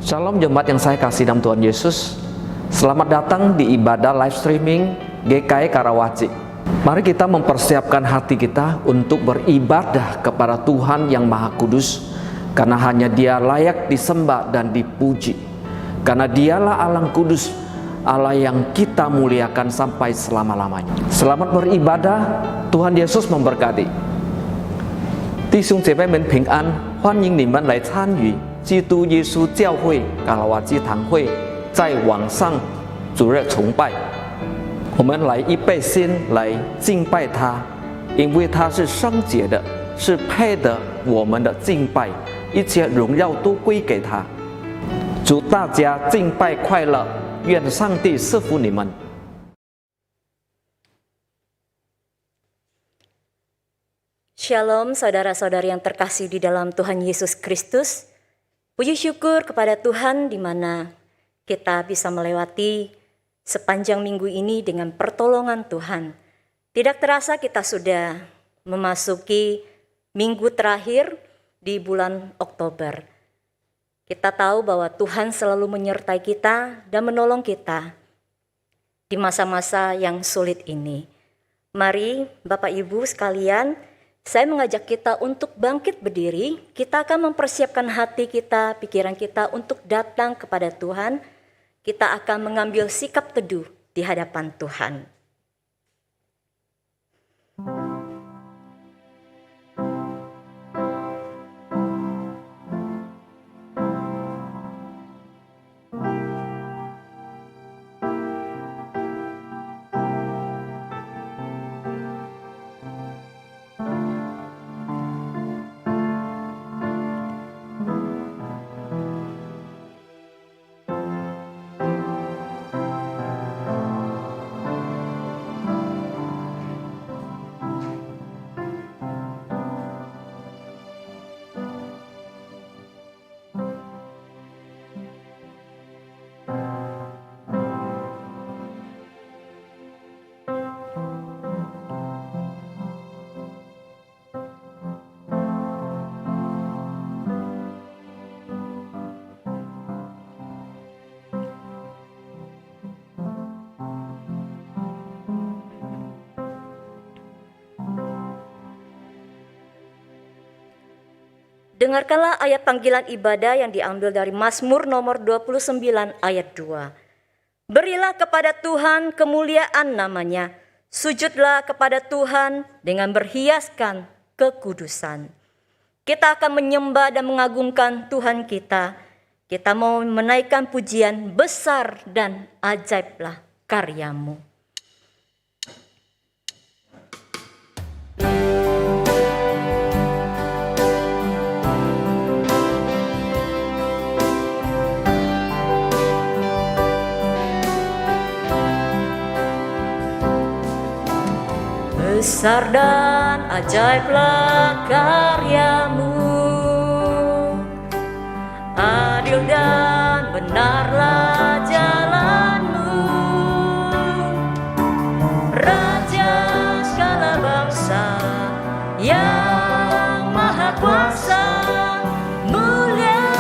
Shalom jemaat yang saya kasih dalam Tuhan Yesus. Selamat datang di ibadah live streaming GKI Karawaci. Mari kita mempersiapkan hati kita untuk beribadah kepada Tuhan yang Maha Kudus, karena hanya Dia layak disembah dan dipuji. Karena Dialah Allah Kudus, Allah yang kita muliakan sampai selama-lamanya. Selamat beribadah, Tuhan Yesus memberkati. 弟兄姐妹们平安，欢迎你们来参与基督耶稣教会卡拉瓦基堂会在网上主日崇拜。我们来预备心来敬拜他，因为他是圣洁的，是配得我们的敬拜，一切荣耀都归给他。祝大家敬拜快乐，愿上帝赐福你们。 Shalom saudara-saudari yang terkasih di dalam Tuhan Yesus Kristus. Puji syukur kepada Tuhan di mana kita bisa melewati sepanjang minggu ini dengan pertolongan Tuhan. Tidak terasa kita sudah memasuki minggu terakhir di bulan Oktober. Kita tahu bahwa Tuhan selalu menyertai kita dan menolong kita di masa-masa yang sulit ini. Mari Bapak Ibu sekalian, saya mengajak kita untuk bangkit berdiri. Kita akan mempersiapkan hati kita, pikiran kita untuk datang kepada Tuhan. Kita akan mengambil sikap teduh di hadapan Tuhan. Dengarkanlah ayat panggilan ibadah yang diambil dari Mazmur nomor 29 ayat 2. Berilah kepada Tuhan kemuliaan namanya, sujudlah kepada Tuhan dengan berhiaskan kekudusan. Kita akan menyembah dan mengagungkan Tuhan kita. Kita mau menaikkan pujian, besar dan ajaiblah karyamu. Besar dan ajaiblah karyamu, adil dan benarlah jalanmu, Raja segala bangsa yang maha kuasa, mulia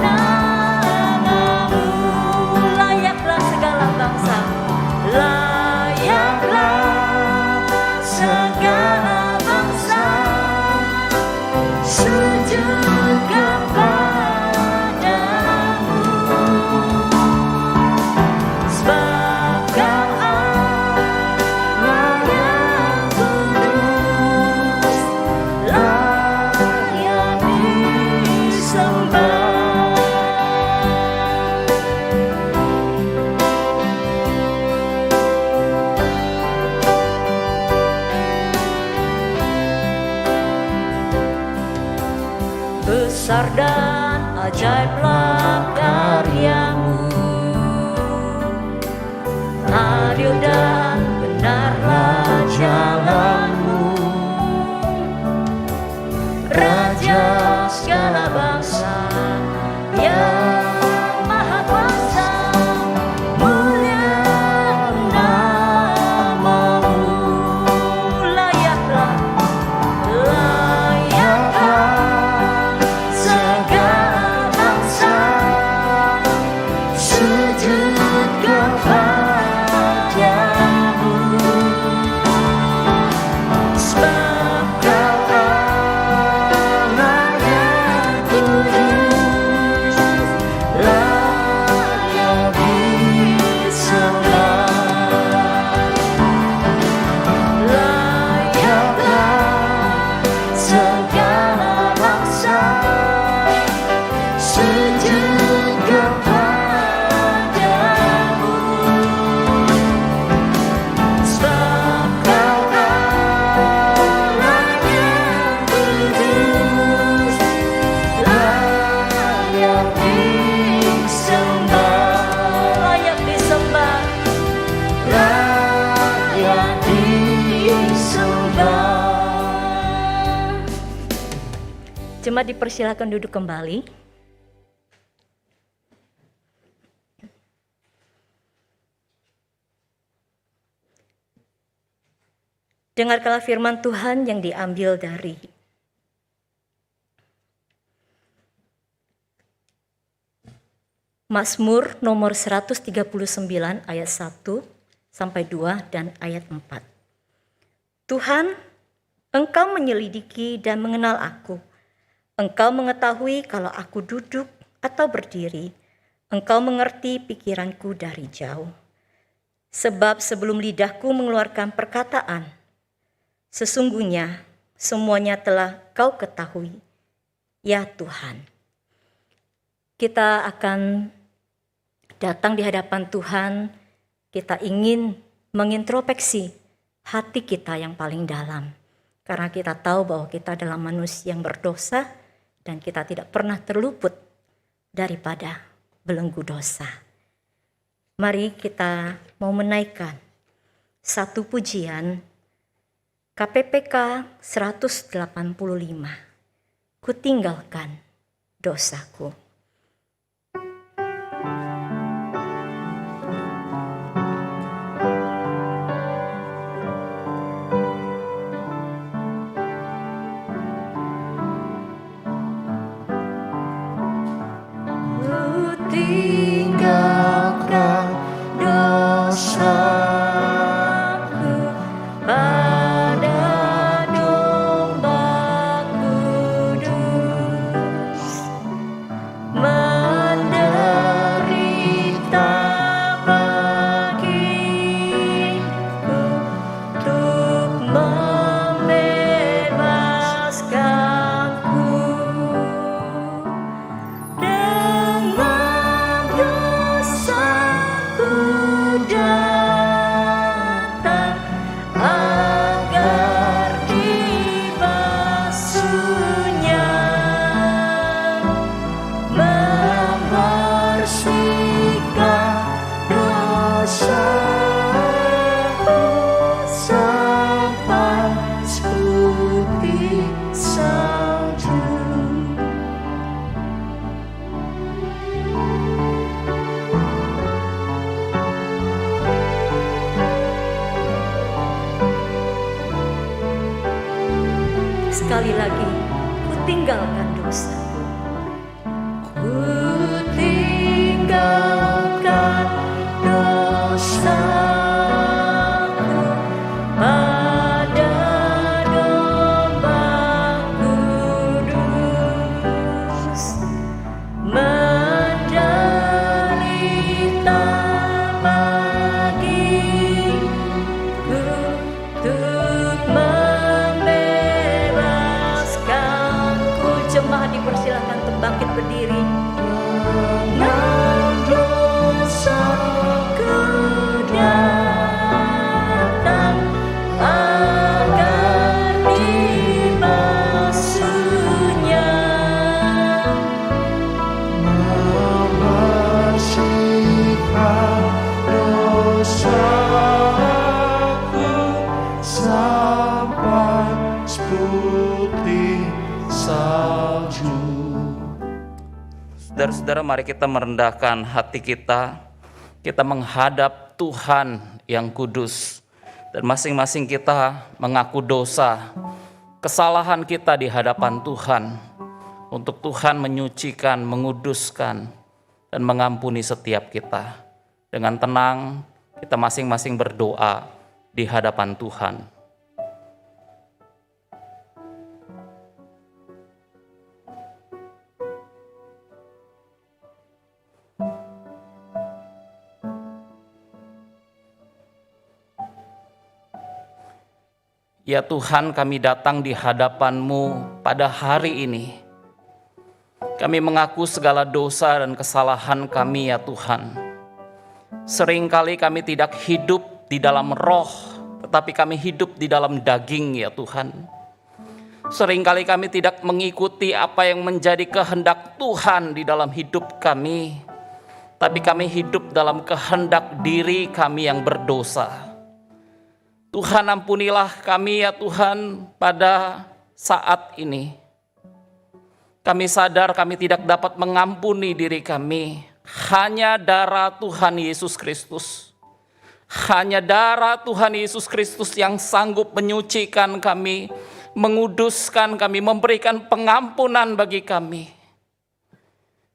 namamu, layaklah segala bangsa, layaklah segala bangsa sujud kepadamu, sebab Kau Allah yang kudus, layak disembah. Besar dan ajaiblah karyamu, adil dan benarlah jalanmu, Raja segala bangsa yang maha kuasa, mulia namamu, layaklah segala bangsa Jemaat dipersilakan duduk kembali. Dengarkanlah firman Tuhan yang diambil dari Mazmur nomor 139 ayat 1 sampai 2 dan ayat 4. Tuhan, Engkau menyelidiki dan mengenal aku. Engkau mengetahui kalau aku duduk atau berdiri. Engkau mengerti pikiranku dari jauh. Sebab sebelum lidahku mengeluarkan perkataan, sesungguhnya semuanya telah Kau ketahui, ya Tuhan. Kita akan datang di hadapan Tuhan, kita ingin mengintrospeksi hati kita yang paling dalam. Karena kita tahu bahwa kita adalah manusia yang berdosa dan kita tidak pernah terluput daripada belenggu dosa. Mari kita mau menaikkan satu pujian KPPK 185. Ku tinggalkan dosaku. Tinggalkan dosaku pada domba kudus, menderita bagiku untuk membebaskanku. Datang agar dibasuhnya, membersihkan dosaku sampai seputih salju. Sekali lagi, ku tinggalkan dosaku. Ku tinggalkan dosaku pada domba kudus, menderita bagiku untuk Jemaat dipersilakan untuk bangkit berdiri. dengan dosaku datang agar dibasuhnya, membersihkan dosaku sampai seputih salju. Saudara-saudara, mari kita merendahkan hati kita. Kita menghadap Tuhan yang kudus. Dan masing-masing kita mengaku dosa, kesalahan kita di hadapan Tuhan. Untuk Tuhan menyucikan, menguduskan, dan mengampuni setiap kita. Dengan tenang, kita masing-masing berdoa di hadapan Tuhan. Ya Tuhan, kami datang di hadapan-Mu pada hari ini. Kami mengaku segala dosa dan kesalahan kami ya Tuhan. Seringkali kami tidak hidup di dalam roh, tetapi kami hidup di dalam daging ya Tuhan. Seringkali kami tidak mengikuti apa yang menjadi kehendak Tuhan di dalam hidup kami, tapi kami hidup dalam kehendak diri kami yang berdosa. Tuhan, ampunilah kami ya Tuhan pada saat ini. Kami sadar kami tidak dapat mengampuni diri kami. Hanya darah Tuhan Yesus Kristus. Hanya darah Tuhan Yesus Kristus yang sanggup menyucikan kami, menguduskan kami, memberikan pengampunan bagi kami.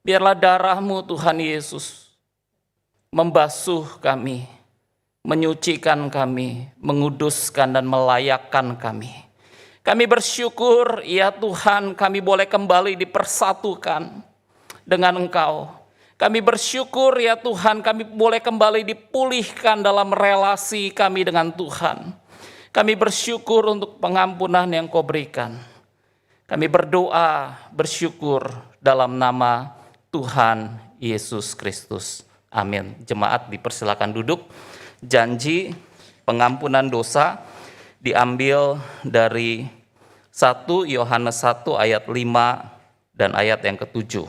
Biarlah darah-Mu Tuhan Yesus membasuh kami, menyucikan kami, menguduskan dan melayakkan kami. Kami bersyukur ya Tuhan, kami boleh kembali dipersatukan dengan Engkau. Kami bersyukur ya Tuhan, kami boleh kembali dipulihkan dalam relasi kami dengan Tuhan. Kami bersyukur untuk pengampunan yang Kau berikan. Kami berdoa, bersyukur dalam nama Tuhan Yesus Kristus. Amin. Jemaat dipersilakan duduk. Janji pengampunan dosa diambil dari 1 Yohanes 1 ayat 5 dan ayat yang ke-7.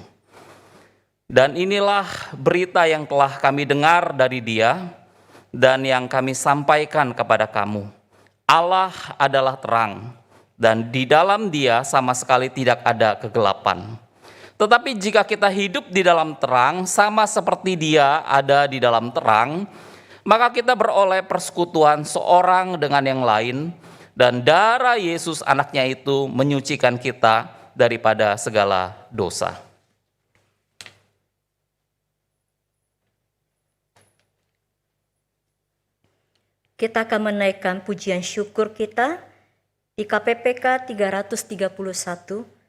Dan inilah berita yang telah kami dengar dari Dia dan yang kami sampaikan kepada kamu. Allah adalah terang dan di dalam Dia sama sekali tidak ada kegelapan. Tetapi jika kita hidup di dalam terang, sama seperti Dia ada di dalam terang, maka kita beroleh persekutuan seorang dengan yang lain, dan darah Yesus anaknya itu menyucikan kita daripada segala dosa. Kita akan menaikkan pujian syukur kita di KPPK 331.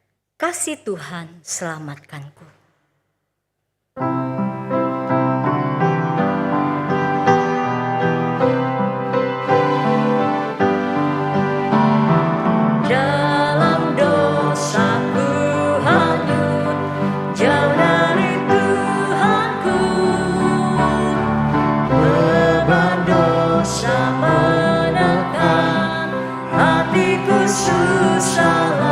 Kasih Tuhan selamatkanku. Dalam dosaku hanyut, jauh dari Tuhanku. Beban dosa menekan hatiku susah.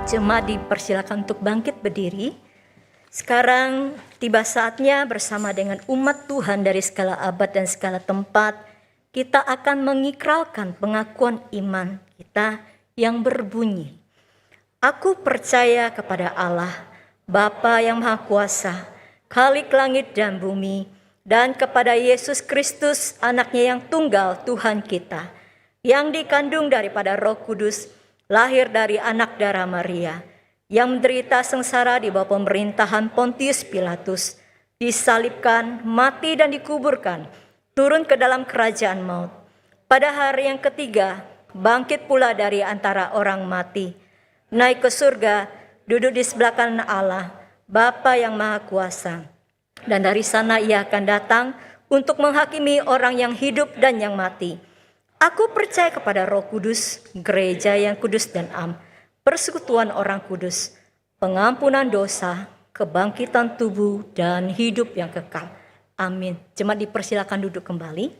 Jemaat dipersilakan untuk bangkit berdiri. Sekarang tiba saatnya bersama dengan umat Tuhan dari segala abad dan segala tempat, kita akan mengikralkan pengakuan iman kita yang berbunyi, Aku percaya kepada Allah, Bapa yang Maha Kuasa, Khalik langit dan bumi, dan kepada Yesus Kristus, anaknya yang tunggal Tuhan kita, yang dikandung daripada Roh Kudus, lahir dari anak darah Maria, yang menderita sengsara di bawah pemerintahan Pontius Pilatus, disalibkan, mati dan dikuburkan, turun ke dalam kerajaan maut. Pada hari yang ketiga, bangkit pula dari antara orang mati, naik ke surga, duduk di sebelah kanan Allah, Bapa yang Maha Kuasa. Dan dari sana ia akan datang untuk menghakimi orang yang hidup dan yang mati. Aku percaya kepada Roh Kudus, gereja yang kudus dan am, persekutuan orang kudus, pengampunan dosa, kebangkitan tubuh, dan hidup yang kekal. Amin. Jemaat dipersilakan duduk kembali.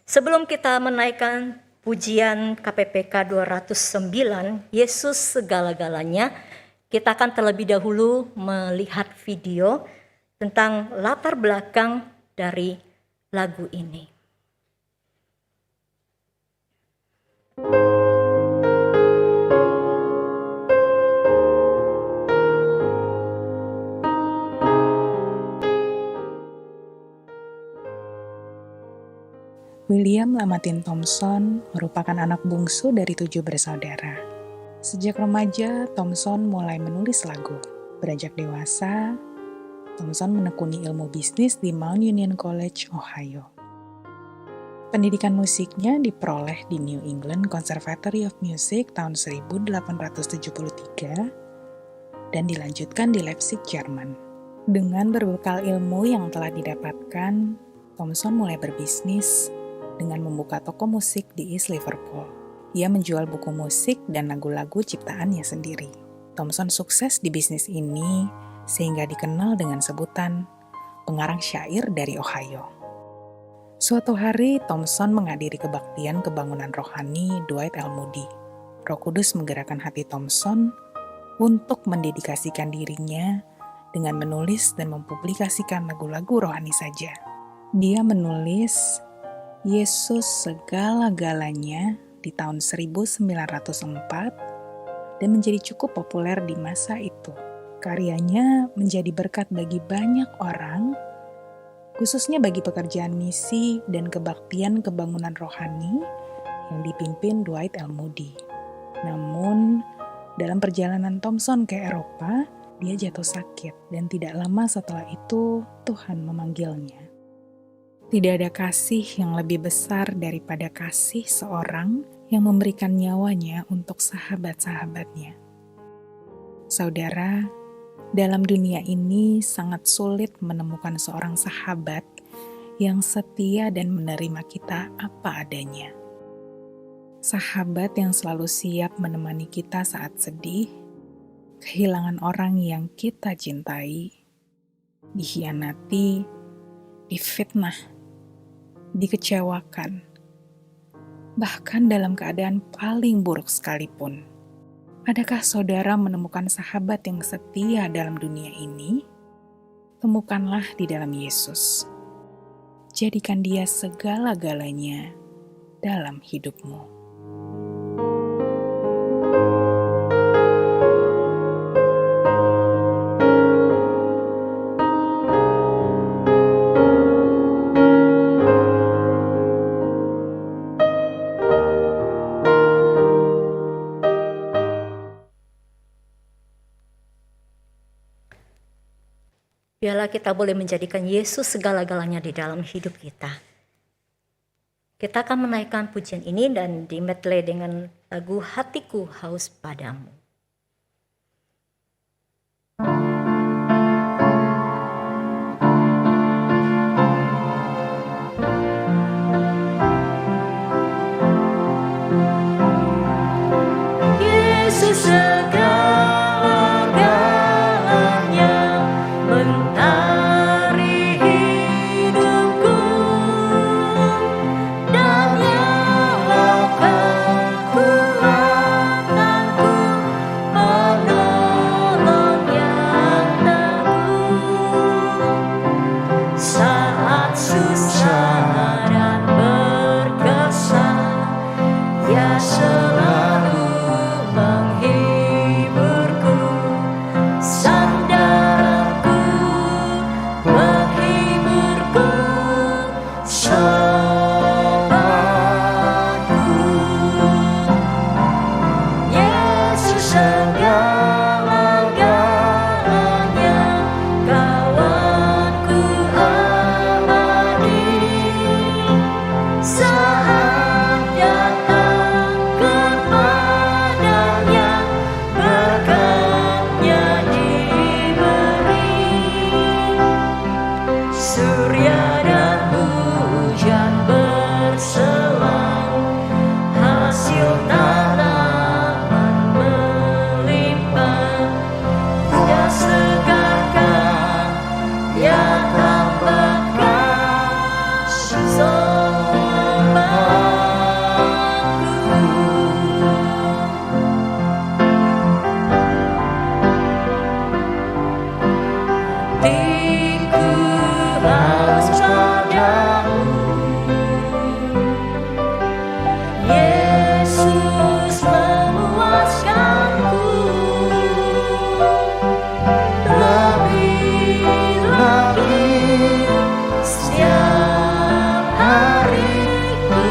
Sebelum kita menaikkan pujian KPPK 209, Yesus segala-galanya, kita akan terlebih dahulu melihat video tentang latar belakang dari lagu ini. William Lamartine Thompson merupakan anak bungsu dari 7 bersaudara. Sejak remaja, Thompson mulai menulis lagu. Beranjak dewasa, Thompson menekuni ilmu bisnis di Mount Union College, Ohio. Pendidikan musiknya diperoleh di New England Conservatory of Music tahun 1873 dan dilanjutkan di Leipzig, Jerman. Dengan berbekal ilmu yang telah didapatkan, Thompson mulai berbisnis dengan membuka toko musik di East Liverpool. Ia menjual buku musik dan lagu-lagu ciptaannya sendiri. Thompson sukses di bisnis ini sehingga dikenal dengan sebutan pengarang syair dari Ohio. Suatu hari, Thompson menghadiri kebaktian kebangunan rohani Dwight L. Moody. Roh Kudus menggerakkan hati Thompson untuk mendedikasikan dirinya dengan menulis dan mempublikasikan lagu-lagu rohani saja. Dia menulis Yesus segala-galanya di tahun 1904 dan menjadi cukup populer di masa itu. Karyanya menjadi berkat bagi banyak orang, khususnya bagi pekerjaan misi dan kebaktian kebangunan rohani yang dipimpin Dwight L. Moody. Namun, dalam perjalanan Thompson ke Eropa, dia jatuh sakit dan tidak lama setelah itu Tuhan memanggilnya. Tidak ada kasih yang lebih besar daripada kasih seorang yang memberikan nyawanya untuk sahabat-sahabatnya. Saudara, dalam dunia ini sangat sulit menemukan seorang sahabat yang setia dan menerima kita apa adanya. Sahabat yang selalu siap menemani kita saat sedih, kehilangan orang yang kita cintai, dikhianati, difitnah, dikecewakan, bahkan dalam keadaan paling buruk sekalipun. Adakah saudara menemukan sahabat yang setia dalam dunia ini? Temukanlah di dalam Yesus. Jadikan dia segala-galanya dalam hidupmu. Biarlah kita boleh menjadikan Yesus segala-galanya di dalam hidup kita. Kita akan menaikkan pujian ini dan dimedley dengan lagu Hatiku Haus Padamu. Yesus segala-galanya mentari hidupku dan nyalakan kekuatanku surya dan hujan berselang, hasil tanaman melimpah, ya segarkan, ya tambahkan sobatku. Hatiku haus padamu, Yesus memuaskanku. Lebih lagi setiap hari ku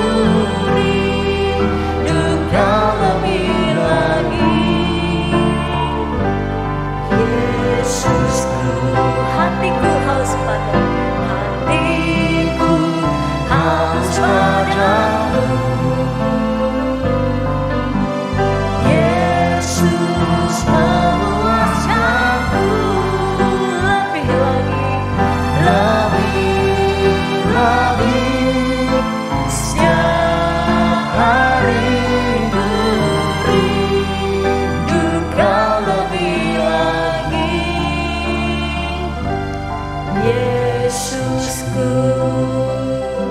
rindukan lebih lagi. Yesusku, hatiku haus padamu, hatiku haus padamu. Yesus memuaskanku. Lebih lagi setiap hari ku rindukan lebih lagi. Yesusku.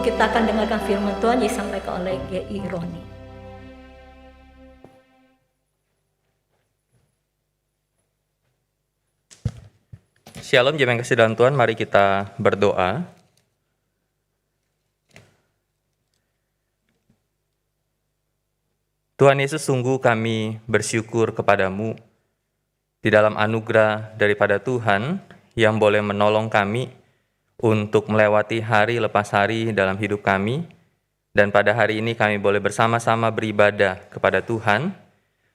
Kita akan dengarkan firman Tuhan yang disampaikan oleh G.I. Roni. Shalom, jemaat yang kasih dalam Tuhan, mari kita berdoa. Tuhan Yesus, sungguh kami bersyukur kepadamu di dalam anugerah daripada Tuhan yang boleh menolong kami untuk melewati hari lepas hari dalam hidup kami. Dan pada hari ini kami boleh bersama-sama beribadah kepada Tuhan,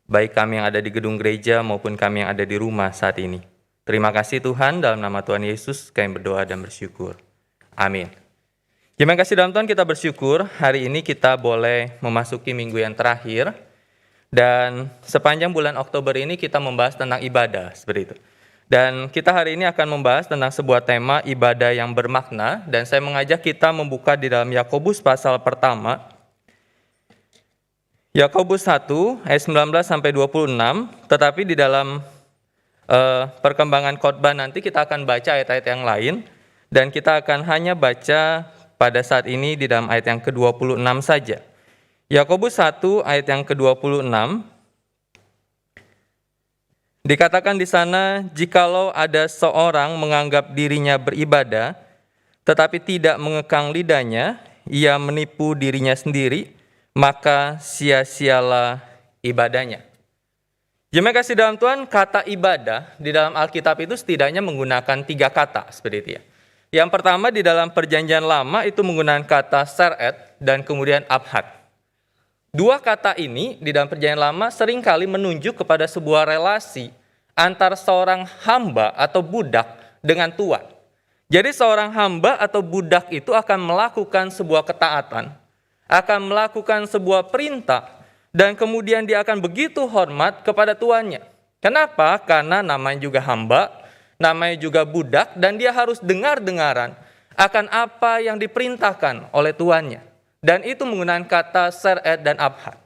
baik kami yang ada di gedung gereja maupun kami yang ada di rumah saat ini. Terima kasih Tuhan, dalam nama Tuhan Yesus kami berdoa dan bersyukur. Amin. Terima kasih dalam Tuhan, kita bersyukur hari ini kita boleh memasuki minggu yang terakhir. Dan sepanjang bulan Oktober ini kita membahas tentang ibadah, seperti itu. Dan kita hari ini akan membahas tentang sebuah tema ibadah yang bermakna. Dan saya mengajak kita membuka di dalam Yakobus pasal pertama. Yakobus 1 ayat 19-26, tetapi di dalam perkembangan khotbah nanti kita akan baca ayat-ayat yang lain. Dan kita akan hanya baca pada saat ini di dalam ayat yang ke-26 saja. Yakobus 1 ayat yang ke-26 dikatakan di sana, jikalau ada seorang menganggap dirinya beribadah tetapi tidak mengekang lidahnya, ia menipu dirinya sendiri, maka sia-sialah ibadahnya. Jemaat kasih dalam Tuhan, kata ibadah di dalam Alkitab itu setidaknya menggunakan 3 kata seperti itu ya. Yang pertama di dalam Perjanjian Lama itu menggunakan kata seret dan kemudian abhad. 2 kata ini di dalam Perjanjian Lama seringkali menunjuk kepada sebuah relasi antara seorang hamba atau budak dengan tuan. Jadi seorang hamba atau budak itu akan melakukan sebuah ketaatan, akan melakukan sebuah perintah, dan kemudian dia akan begitu hormat kepada tuannya. Kenapa? Karena namanya juga hamba, namanya juga budak, dan dia harus dengar-dengaran akan apa yang diperintahkan oleh tuannya. Dan itu menggunakan kata seret dan abhad.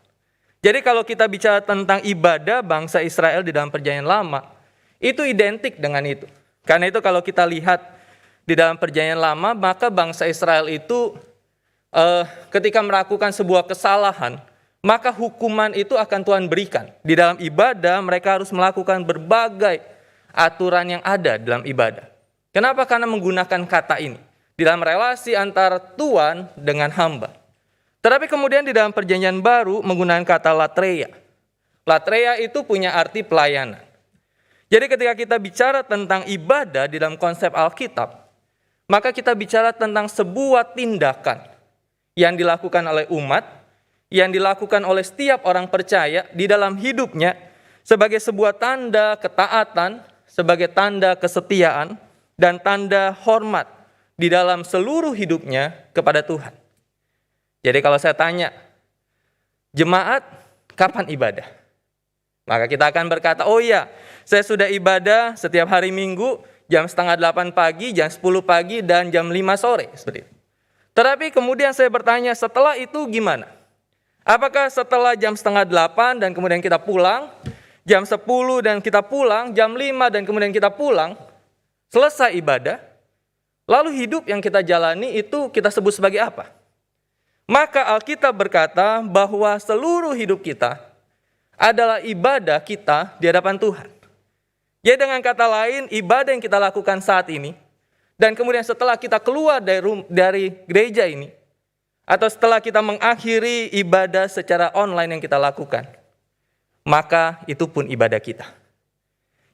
Jadi kalau kita bicara tentang ibadah bangsa Israel di dalam Perjanjian Lama, itu identik dengan itu. Karena itu kalau kita lihat di dalam Perjanjian Lama, maka bangsa Israel itu ketika melakukan sebuah kesalahan, maka hukuman itu akan Tuhan berikan. Di dalam ibadah mereka harus melakukan berbagai aturan yang ada dalam ibadah. Kenapa? Karena menggunakan kata ini di dalam relasi antara tuan dengan hamba. Tetapi kemudian di dalam Perjanjian Baru menggunakan kata latreia. Latreia itu punya arti pelayanan. Jadi ketika kita bicara tentang ibadah di dalam konsep Alkitab, maka kita bicara tentang sebuah tindakan yang dilakukan oleh umat, yang dilakukan oleh setiap orang percaya di dalam hidupnya sebagai sebuah tanda ketaatan, sebagai tanda kesetiaan, dan tanda hormat di dalam seluruh hidupnya kepada Tuhan. Jadi kalau saya tanya, jemaat kapan ibadah? Maka kita akan berkata, oh iya, saya sudah ibadah setiap hari Minggu, jam setengah 8 pagi, jam 10 pagi, dan jam 5 sore. Seperti itu. Tetapi kemudian saya bertanya, setelah itu gimana? Apakah setelah jam setengah 8 dan kemudian kita pulang, jam 10 dan kita pulang, jam 5 dan kemudian kita pulang, selesai ibadah, lalu hidup yang kita jalani itu kita sebut sebagai apa? Maka Alkitab berkata bahwa seluruh hidup kita adalah ibadah kita di hadapan Tuhan. Ya, dengan kata lain, ibadah yang kita lakukan saat ini, dan kemudian setelah kita keluar dari gereja ini, atau setelah kita mengakhiri ibadah secara online yang kita lakukan, maka itu pun ibadah kita.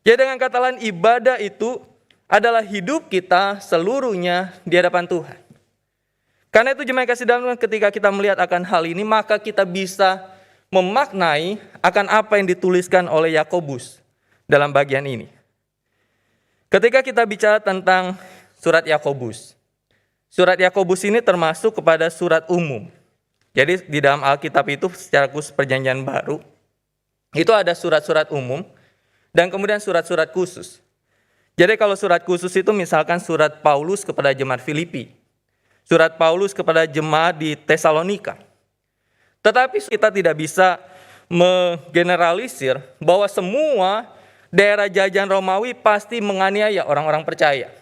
Ya, dengan kata lain, ibadah itu adalah hidup kita seluruhnya di hadapan Tuhan. Karena itu jemaat kasih dalam Tuhan, ketika kita melihat akan hal ini, maka kita bisa memaknai akan apa yang dituliskan oleh Yakobus dalam bagian ini. Ketika kita bicara tentang surat Yakobus ini termasuk kepada surat umum. Jadi di dalam Alkitab itu secara khusus Perjanjian Baru, itu ada surat-surat umum dan kemudian surat-surat khusus. Jadi kalau surat khusus itu misalkan surat Paulus kepada jemaat Filipi, surat Paulus kepada jemaat di Tesalonika. Tetapi kita tidak bisa menggeneralisir bahwa semua daerah jajahan Romawi pasti menganiaya orang-orang percaya.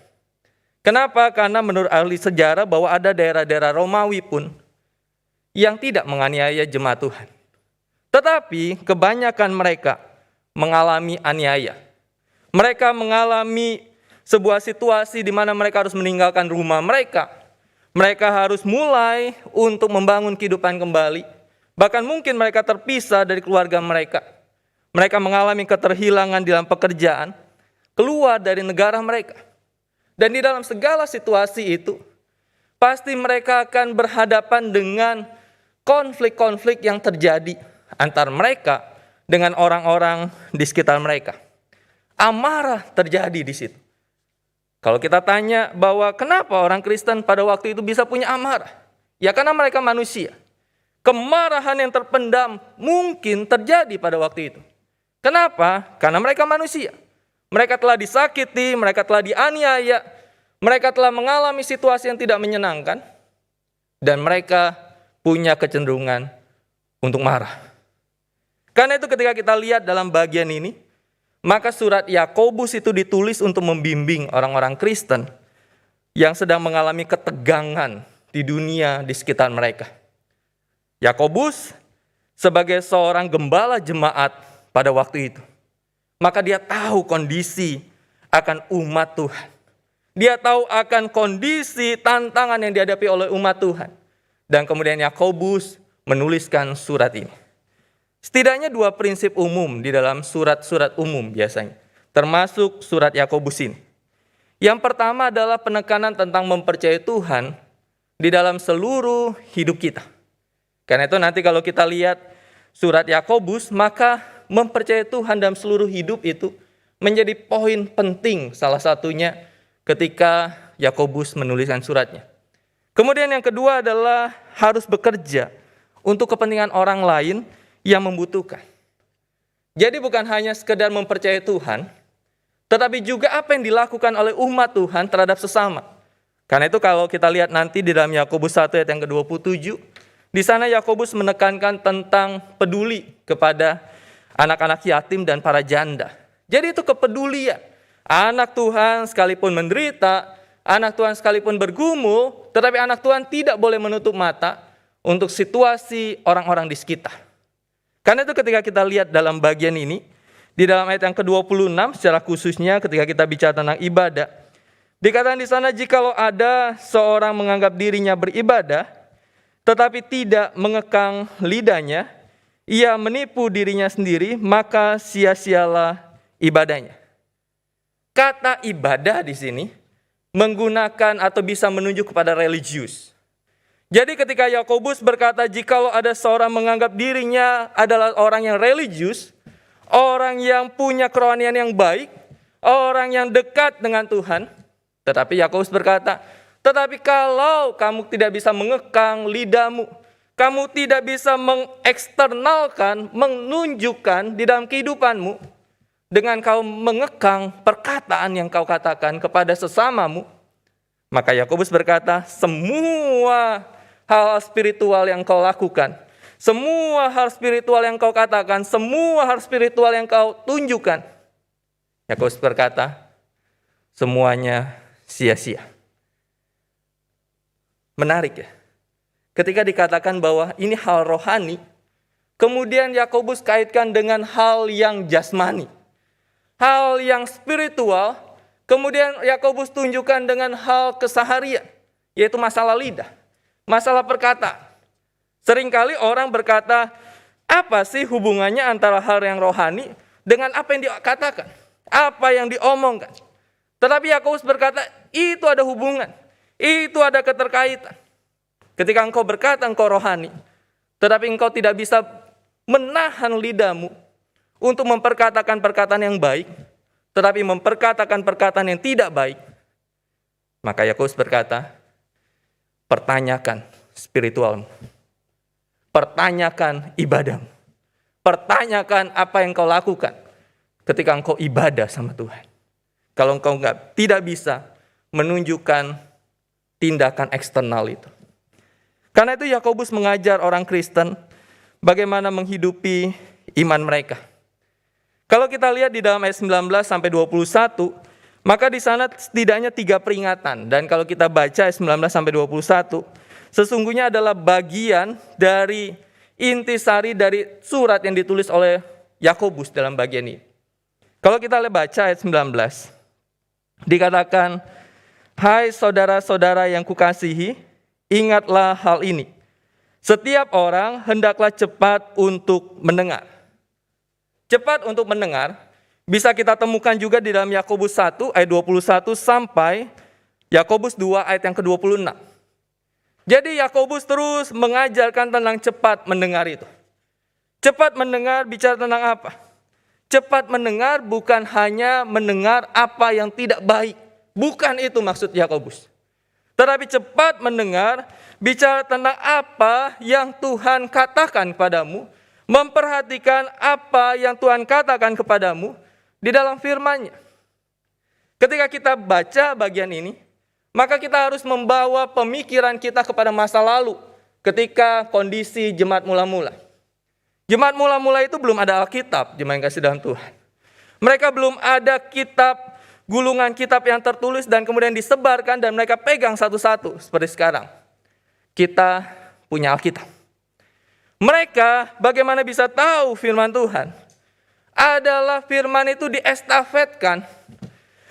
Kenapa? Karena menurut ahli sejarah bahwa ada daerah-daerah Romawi pun yang tidak menganiaya jemaat Tuhan. Tetapi kebanyakan mereka mengalami aniaya. Mereka mengalami sebuah situasi di mana mereka harus meninggalkan rumah mereka. Mereka harus mulai untuk membangun kehidupan kembali. Bahkan mungkin mereka terpisah dari keluarga mereka. Mereka mengalami keterhilangan di dalam pekerjaan, keluar dari negara mereka. Dan di dalam segala situasi itu, pasti mereka akan berhadapan dengan konflik-konflik yang terjadi antara mereka dengan orang-orang di sekitar mereka. Amarah terjadi di situ. Kalau kita tanya bahwa kenapa orang Kristen pada waktu itu bisa punya amarah? Ya karena mereka manusia. Kemarahan yang terpendam mungkin terjadi pada waktu itu. Kenapa? Karena mereka manusia. Mereka telah disakiti, mereka telah dianiaya, mereka telah mengalami situasi yang tidak menyenangkan, dan mereka punya kecenderungan untuk marah. Karena itu ketika kita lihat dalam bagian ini, maka surat Yakobus itu ditulis untuk membimbing orang-orang Kristen yang sedang mengalami ketegangan di dunia di sekitar mereka. Yakobus sebagai seorang gembala jemaat pada waktu itu, maka dia tahu kondisi akan umat Tuhan. Dia tahu akan kondisi tantangan yang dihadapi oleh umat Tuhan. Dan kemudian Yakobus menuliskan surat ini. Setidaknya dua prinsip umum di dalam surat-surat umum biasanya, termasuk surat Yakobus ini. Yang pertama adalah penekanan tentang mempercayai Tuhan di dalam seluruh hidup kita. Karena itu nanti kalau kita lihat surat Yakobus, maka mempercayai Tuhan dalam seluruh hidup itu menjadi poin penting salah satunya ketika Yakobus menuliskan suratnya. Kemudian yang kedua adalah harus bekerja untuk kepentingan orang lain yang membutuhkan. Jadi bukan hanya sekedar mempercayai Tuhan, tetapi juga apa yang dilakukan oleh umat Tuhan terhadap sesama. Karena itu kalau kita lihat nanti di dalam Yakobus 1 ayat yang ke-27, di sana Yakobus menekankan tentang peduli kepada anak-anak yatim dan para janda. Jadi itu kepedulian. Anak Tuhan sekalipun menderita, anak Tuhan sekalipun bergumul, tetapi anak Tuhan tidak boleh menutup mata untuk situasi orang-orang di sekitar. Karena itu ketika kita lihat dalam bagian ini, di dalam ayat yang ke-26 secara khususnya ketika kita bicara tentang ibadah, dikatakan di sana jikalau ada seorang menganggap dirinya beribadah, tetapi tidak mengekang lidahnya, ia menipu dirinya sendiri, maka sia-sialah ibadahnya. Kata ibadah di sini menggunakan atau bisa menunjuk kepada religius. Jadi ketika Yakobus berkata jikalau ada seorang menganggap dirinya adalah orang yang religius, orang yang punya kerohanian yang baik, orang yang dekat dengan Tuhan, tetapi Yakobus berkata, tetapi kalau kamu tidak bisa mengekang lidahmu, kamu tidak bisa mengeksternalkan, menunjukkan di dalam kehidupanmu, dengan kau mengekang perkataan yang kau katakan kepada sesamamu, maka Yakobus berkata, semua hal spiritual yang kau lakukan, semua hal spiritual yang kau katakan, semua hal spiritual yang kau tunjukkan, Yakobus berkata, semuanya sia-sia. Menarik ya, ketika dikatakan bahwa ini hal rohani, kemudian Yakobus kaitkan dengan hal yang jasmani, hal yang spiritual, kemudian Yakobus tunjukkan dengan hal keseharian, yaitu masalah lidah, masalah perkataan. Seringkali orang berkata, apa sih hubungannya antara hal yang rohani dengan apa yang dikatakan, apa yang diomongkan? Tetapi Yakobus berkata, itu ada hubungan, itu ada keterkaitan. Ketika engkau berkata engkau rohani, tetapi engkau tidak bisa menahan lidahmu untuk memperkatakan perkataan yang baik, tetapi memperkatakan perkataan yang tidak baik, maka Yakobus berkata, pertanyakan spiritualmu. Pertanyakan ibadahmu. Pertanyakan apa yang kau lakukan ketika engkau ibadah sama Tuhan. Kalau engkau tidak bisa menunjukkan tindakan eksternal itu. Karena itu Yakobus mengajar orang Kristen bagaimana menghidupi iman mereka. Kalau kita lihat di dalam ayat 19 sampai 21, maka di sana setidaknya 3 peringatan. Dan kalau kita baca ayat 19 sampai 21, sesungguhnya adalah bagian dari intisari dari surat yang ditulis oleh Yakobus dalam bagian ini. Kalau kita baca ayat 19, dikatakan, hai saudara-saudara yang kukasihi, ingatlah hal ini. Setiap orang hendaklah cepat untuk mendengar. Cepat untuk mendengar bisa kita temukan juga di dalam Yakobus 1 ayat 21 sampai Yakobus 2 ayat yang ke-26. Jadi Yakobus terus mengajarkan tentang cepat mendengar itu. Cepat mendengar bicara tentang apa? Cepat mendengar bukan hanya mendengar apa yang tidak baik. Bukan itu maksud Yakobus. Tetapi cepat mendengar bicara tentang apa yang Tuhan katakan kepadamu. Memperhatikan apa yang Tuhan katakan kepadamu di dalam firman-Nya. Ketika kita baca bagian ini, maka kita harus membawa pemikiran kita kepada masa lalu ketika kondisi jemaat mula-mula. Jemaat mula-mula itu belum ada Alkitab, jemaat yang kasih dalam Tuhan. Mereka belum ada kitab, gulungan kitab yang tertulis dan kemudian disebarkan dan mereka pegang satu-satu seperti sekarang. Kita punya Alkitab. Mereka bagaimana bisa tahu firman Tuhan? Adalah firman itu diestafetkan.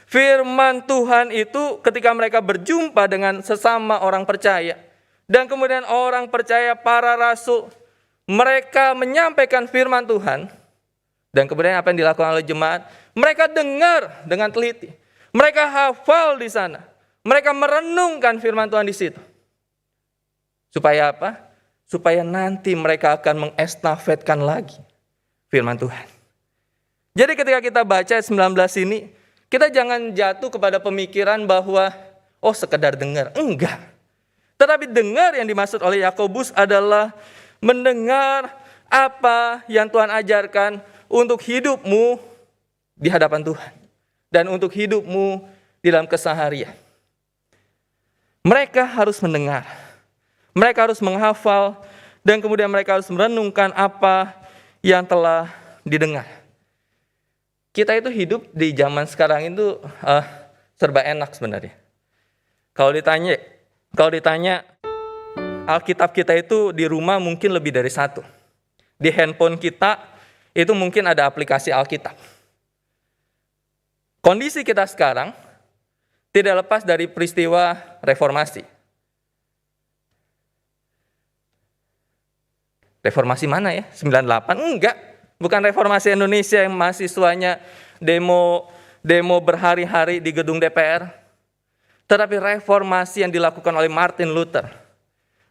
Firman Tuhan itu ketika mereka berjumpa dengan sesama orang percaya. Dan kemudian orang percaya, para rasul, mereka menyampaikan firman Tuhan. Dan kemudian apa yang dilakukan oleh jemaat? Mereka dengar dengan teliti. Mereka hafal di sana. Mereka merenungkan firman Tuhan di situ. Supaya apa? Supaya nanti mereka akan mengestafetkan lagi firman Tuhan. Jadi ketika kita baca ayat 19 ini, kita jangan jatuh kepada pemikiran bahwa, oh sekedar dengar. Enggak. Tetapi dengar yang dimaksud oleh Yakobus adalah mendengar apa yang Tuhan ajarkan untuk hidupmu di hadapan Tuhan. Dan untuk hidupmu di dalam keseharian. Mereka harus mendengar. Mereka harus menghafal dan kemudian mereka harus merenungkan apa yang telah didengar. Kita itu hidup di zaman sekarang itu serba enak sebenarnya. Kalau ditanya Alkitab kita itu di rumah mungkin lebih dari 1. Di handphone kita itu mungkin ada aplikasi Alkitab. Kondisi kita sekarang tidak lepas dari peristiwa reformasi. Reformasi mana ya? 98? Enggak. Bukan reformasi Indonesia yang mahasiswanya demo berhari-hari di gedung DPR. Tetapi reformasi yang dilakukan oleh Martin Luther.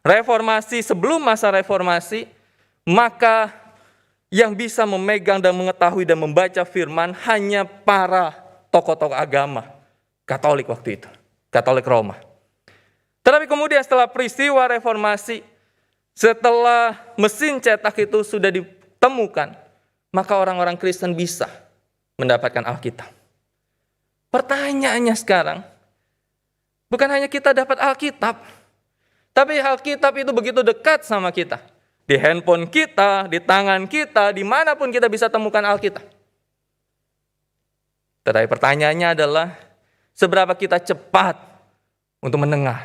Reformasi sebelum masa reformasi, maka yang bisa memegang dan mengetahui dan membaca firman hanya para tokoh-tokoh agama Katolik waktu itu. Katolik Roma. Tetapi kemudian setelah peristiwa reformasi, setelah mesin cetak itu sudah ditemukan, maka orang-orang Kristen bisa mendapatkan Alkitab. Pertanyaannya sekarang, bukan hanya kita dapat Alkitab, tapi Alkitab itu begitu dekat sama kita. Di handphone kita, di tangan kita, dimanapun kita bisa temukan Alkitab. Tetapi pertanyaannya adalah, seberapa kita cepat untuk mendengar?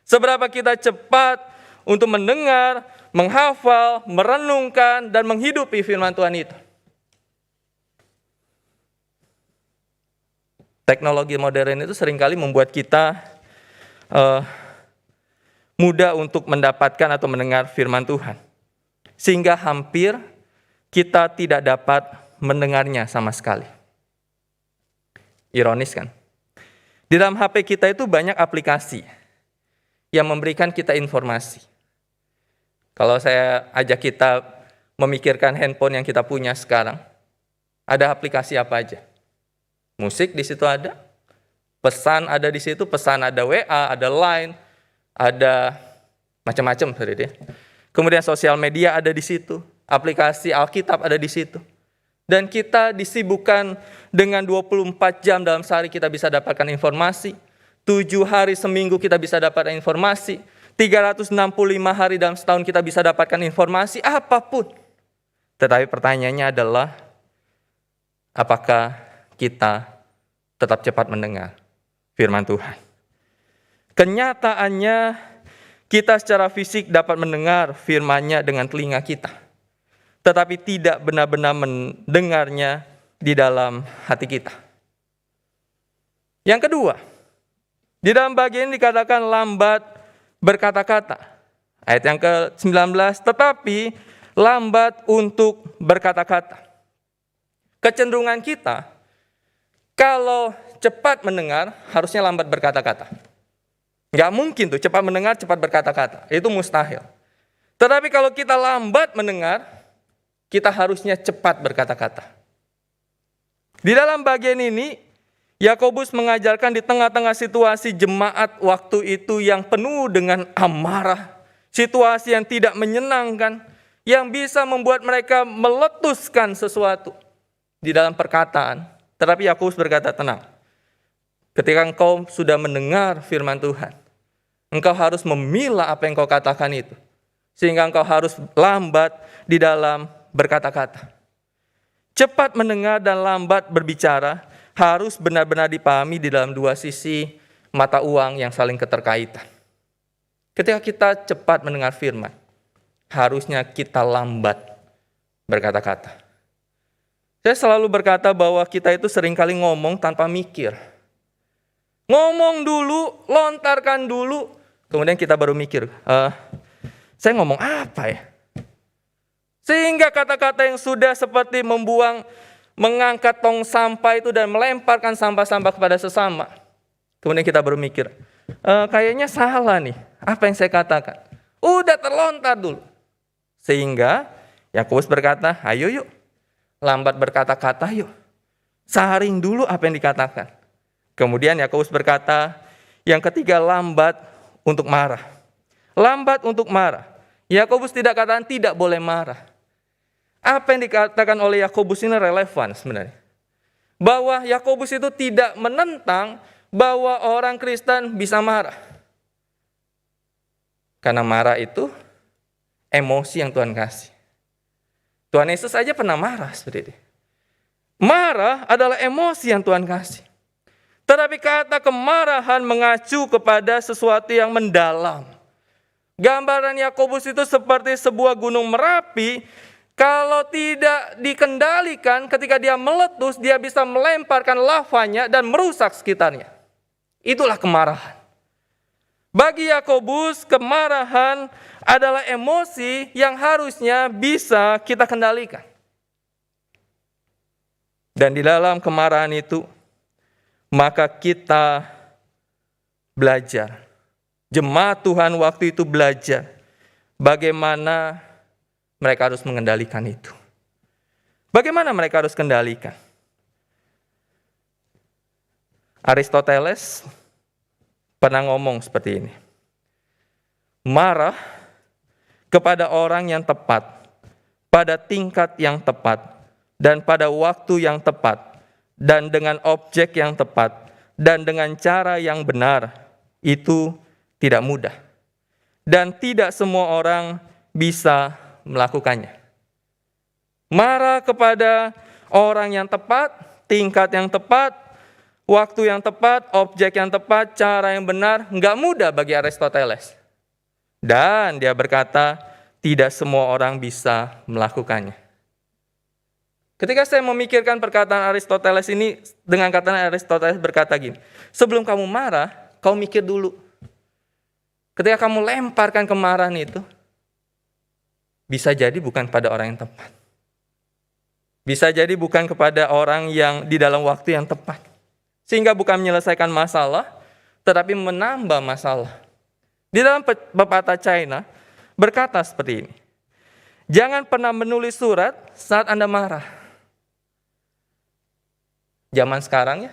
Seberapa kita cepat untuk mendengar, menghafal, merenungkan, dan menghidupi firman Tuhan itu? Teknologi modern itu seringkali membuat kita mudah untuk mendapatkan atau mendengar firman Tuhan. Sehingga hampir kita tidak dapat mendengarnya sama sekali. Ironis kan? Di dalam HP kita itu banyak aplikasi yang memberikan kita informasi. Kalau saya ajak kita memikirkan handphone yang kita punya sekarang, ada aplikasi apa aja? Musik di situ ada, pesan ada di situ, pesan ada WA, ada Line, ada macam-macam, saudara. Kemudian sosial media ada di situ, aplikasi Alkitab ada di situ. Dan kita disibukkan dengan 24 jam dalam sehari kita bisa dapatkan informasi, 7 hari seminggu kita bisa dapatkan informasi, 365 hari dalam setahun kita bisa dapatkan informasi, apapun. Tetapi pertanyaannya adalah, apakah kita tetap cepat mendengar firman Tuhan? Kenyataannya, kita secara fisik dapat mendengar firman-Nya dengan telinga kita, tetapi tidak benar-benar mendengarnya di dalam hati kita. Yang kedua, di dalam bagian ini dikatakan lambat berkata-kata. Ayat yang ke-19, tetapi lambat untuk berkata-kata. Kecenderungan kita, kalau cepat mendengar, harusnya lambat berkata-kata. Nggak mungkin tuh cepat mendengar, cepat berkata-kata. Itu mustahil. Tetapi kalau kita lambat mendengar, kita harusnya cepat berkata-kata. Di dalam bagian ini, Yakobus mengajarkan di tengah-tengah situasi jemaat waktu itu yang penuh dengan amarah, situasi yang tidak menyenangkan, yang bisa membuat mereka meletuskan sesuatu di dalam perkataan. Tetapi Yakobus berkata, tenang. Ketika engkau sudah mendengar firman Tuhan, engkau harus memilah apa yang engkau katakan itu. Sehingga engkau harus lambat di dalam berkata-kata. Cepat mendengar dan lambat berbicara harus benar-benar dipahami di dalam dua sisi mata uang yang saling keterkaitan. Ketika kita cepat mendengar firman, harusnya kita lambat berkata-kata. Saya selalu berkata bahwa kita itu seringkali ngomong tanpa mikir. Ngomong dulu, lontarkan dulu, kemudian kita baru mikir, saya ngomong apa ya? Sehingga kata-kata yang sudah seperti mengangkat tong sampah itu dan melemparkan sampah-sampah kepada sesama. Kemudian kita baru mikir, kayaknya salah nih, apa yang saya katakan? Udah terlontar dulu. Sehingga Yakobus berkata, ayo yuk, lambat berkata-kata yuk. Saring dulu apa yang dikatakan. Kemudian Yakobus berkata, yang ketiga lambat untuk marah. Lambat untuk marah. Yakobus tidak katakan tidak boleh marah. Apa yang dikatakan oleh Yakobus ini relevan sebenarnya. Bahwa Yakobus itu tidak menentang bahwa orang Kristen bisa marah. Karena marah itu emosi yang Tuhan kasih. Tuhan Yesus saja pernah marah seperti itu. Marah adalah emosi yang Tuhan kasih. Tetapi kata kemarahan mengacu kepada sesuatu yang mendalam. Gambaran Yakobus itu seperti sebuah gunung Merapi. Kalau tidak dikendalikan, ketika dia meletus, dia bisa melemparkan lavanya dan merusak sekitarnya. Itulah kemarahan. Bagi Yakobus, kemarahan adalah emosi yang harusnya bisa kita kendalikan. Dan di dalam kemarahan itu, maka kita belajar. Jemaat Tuhan waktu itu belajar bagaimana mereka harus mengendalikan itu. Bagaimana mereka harus kendalikan? Aristoteles pernah ngomong seperti ini. Marah kepada orang yang tepat, pada tingkat yang tepat, dan pada waktu yang tepat, dan dengan objek yang tepat, dan dengan cara yang benar, itu tidak mudah. Dan tidak semua orang bisa melakukannya. Marah kepada orang yang tepat, tingkat yang tepat, waktu yang tepat, objek yang tepat, cara yang benar, enggak mudah bagi Aristoteles. Dan dia berkata, tidak semua orang bisa melakukannya. Ketika saya memikirkan perkataan Aristoteles ini, dengan kata Aristoteles berkata gini, sebelum kamu marah, kau mikir dulu. Ketika kamu lemparkan kemarahan itu, bisa jadi bukan pada orang yang tepat. Bisa jadi bukan kepada orang yang di dalam waktu yang tepat. Sehingga bukan menyelesaikan masalah, tetapi menambah masalah. Di dalam pepatah China, berkata seperti ini. Jangan pernah menulis surat saat Anda marah. Zaman sekarang ya,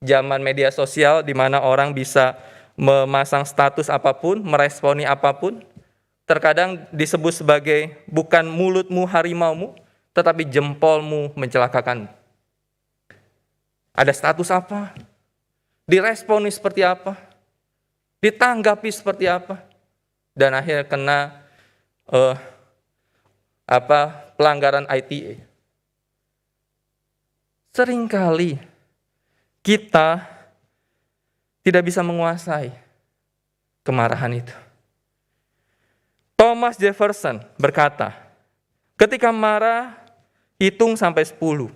zaman media sosial di mana orang bisa memasang status apapun, meresponi apapun, terkadang disebut sebagai bukan mulutmu harimaumu, tetapi jempolmu mencelakakanmu. Ada status apa? Diresponi seperti apa? Ditanggapi seperti apa? Dan akhirnya kena pelanggaran ITE. Seringkali kita tidak bisa menguasai kemarahan itu. Thomas Jefferson berkata, ketika marah, hitung sampai 10.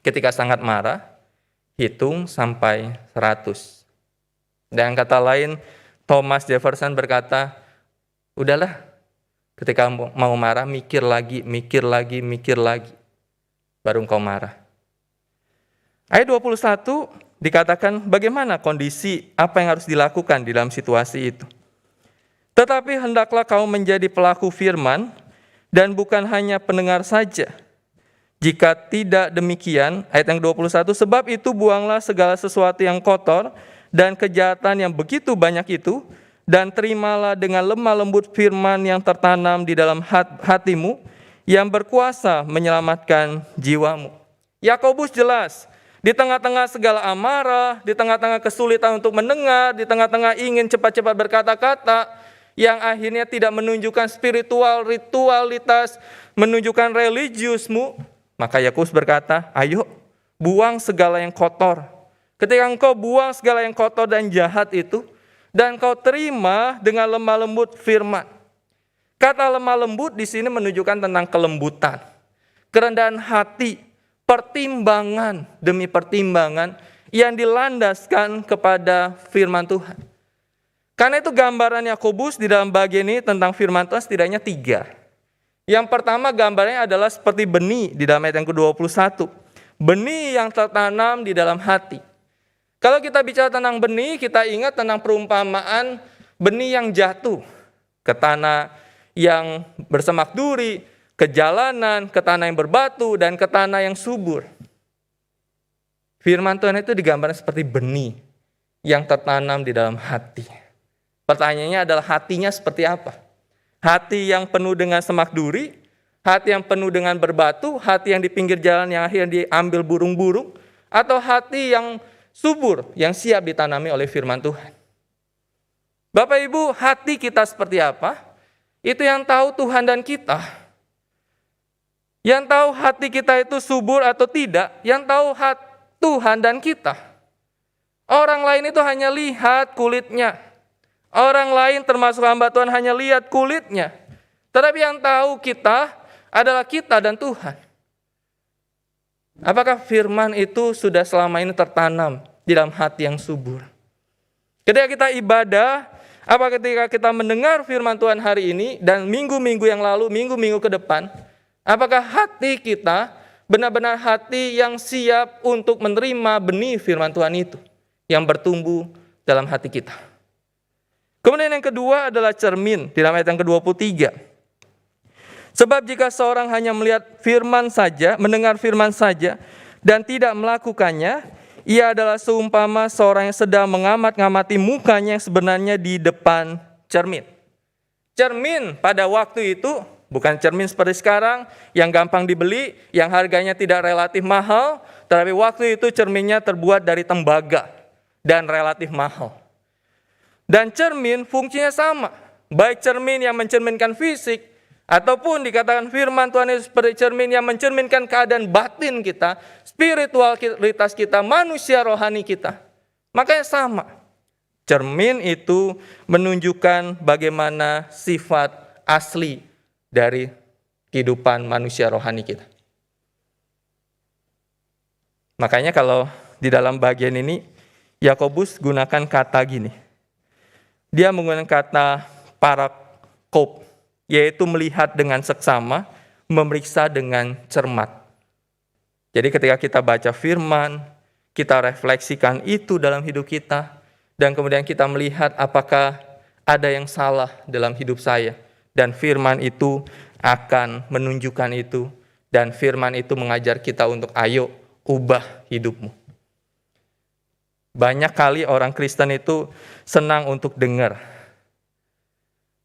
Ketika sangat marah, hitung sampai 100. Dan kata lain, Thomas Jefferson berkata, udahlah, ketika mau marah, mikir lagi, baru engkau marah. Ayat 21 dikatakan bagaimana kondisi apa yang harus dilakukan di dalam situasi itu. Tetapi hendaklah kau menjadi pelaku firman dan bukan hanya pendengar saja. Jika tidak demikian, ayat yang 21, sebab itu buanglah segala sesuatu yang kotor dan kejahatan yang begitu banyak itu, dan terimalah dengan lemah lembut firman yang tertanam di dalam hatimu, yang berkuasa menyelamatkan jiwamu. Yakobus jelas, di tengah-tengah segala amarah, di tengah-tengah kesulitan untuk mendengar, di tengah-tengah ingin cepat-cepat berkata-kata, yang akhirnya tidak menunjukkan spiritual, ritualitas, menunjukkan religiusmu, maka Yakobus berkata, ayo buang segala yang kotor. Ketika engkau buang segala yang kotor dan jahat itu, dan kau terima dengan lemah lembut firman. Kata lemah lembut di sini menunjukkan tentang kelembutan, kerendahan hati, pertimbangan demi pertimbangan yang dilandaskan kepada firman Tuhan. Karena itu gambaran Yakobus di dalam bagian ini tentang firman Tuhan setidaknya 3. Yang pertama gambarnya adalah seperti benih di dalam ayat yang ke-21. Benih yang tertanam di dalam hati. Kalau kita bicara tentang benih, kita ingat tentang perumpamaan benih yang jatuh ke tanah yang bersemak duri, ke jalanan, ke tanah yang berbatu, dan ke tanah yang subur. Firman Tuhan itu digambarkan seperti benih yang tertanam di dalam hati. Pertanyaannya adalah hatinya seperti apa? Hati yang penuh dengan semak duri, hati yang penuh dengan berbatu, hati yang di pinggir jalan yang akhirnya diambil burung-burung, atau hati yang subur, yang siap ditanami oleh firman Tuhan. Bapak Ibu, hati kita seperti apa? Itu yang tahu Tuhan dan kita. Yang tahu hati kita itu subur atau tidak, yang tahu Tuhan dan kita. Orang lain itu hanya lihat kulitnya. Orang lain termasuk hamba Tuhan hanya lihat kulitnya. Tetapi yang tahu kita adalah kita dan Tuhan. Apakah firman itu sudah selama ini tertanam di dalam hati yang subur? Ketika kita ibadah, apa ketika kita mendengar firman Tuhan hari ini dan minggu-minggu yang lalu, minggu-minggu ke depan, apakah hati kita benar-benar hati yang siap untuk menerima benih firman Tuhan itu yang bertumbuh dalam hati kita? Kemudian yang kedua adalah cermin di dalam ayat yang ke-23. Sebab jika seorang hanya melihat firman saja, mendengar firman saja, dan tidak melakukannya, ia adalah seumpama seorang yang sedang mengamat-ngamati mukanya yang sebenarnya di depan cermin. Cermin pada waktu itu Bukan cermin seperti sekarang yang gampang dibeli, yang harganya tidak relatif mahal, tetapi waktu itu cerminnya terbuat dari tembaga dan relatif mahal. Dan cermin fungsinya sama, baik cermin yang mencerminkan fisik, ataupun dikatakan firman Tuhan itu seperti cermin yang mencerminkan keadaan batin kita, spiritualitas kita, manusia rohani kita. Makanya sama. Cermin itu menunjukkan bagaimana sifat asli dari kehidupan manusia rohani kita. Makanya kalau di dalam bagian ini, Yakobus gunakan kata gini. Dia menggunakan kata parakop, yaitu melihat dengan seksama, memeriksa dengan cermat. Jadi ketika kita baca firman, kita refleksikan itu dalam hidup kita, dan kemudian kita melihat apakah ada yang salah dalam hidup saya. Dan firman itu akan menunjukkan itu, dan firman itu mengajar kita untuk ayo ubah hidupmu. Banyak kali orang Kristen itu senang untuk dengar.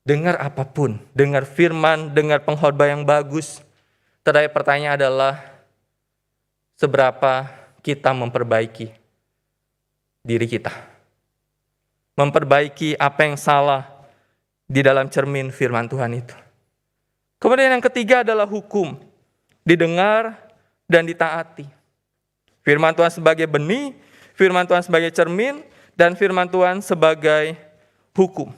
Dengar apapun, dengar firman, dengar pengkhotbah yang bagus. Tetapi pertanyaan adalah, seberapa kita memperbaiki diri kita? Memperbaiki apa yang salah di dalam cermin firman Tuhan itu. Kemudian yang ketiga adalah hukum. Didengar dan ditaati. Firman Tuhan sebagai benih, firman Tuhan sebagai cermin, dan firman Tuhan sebagai hukum.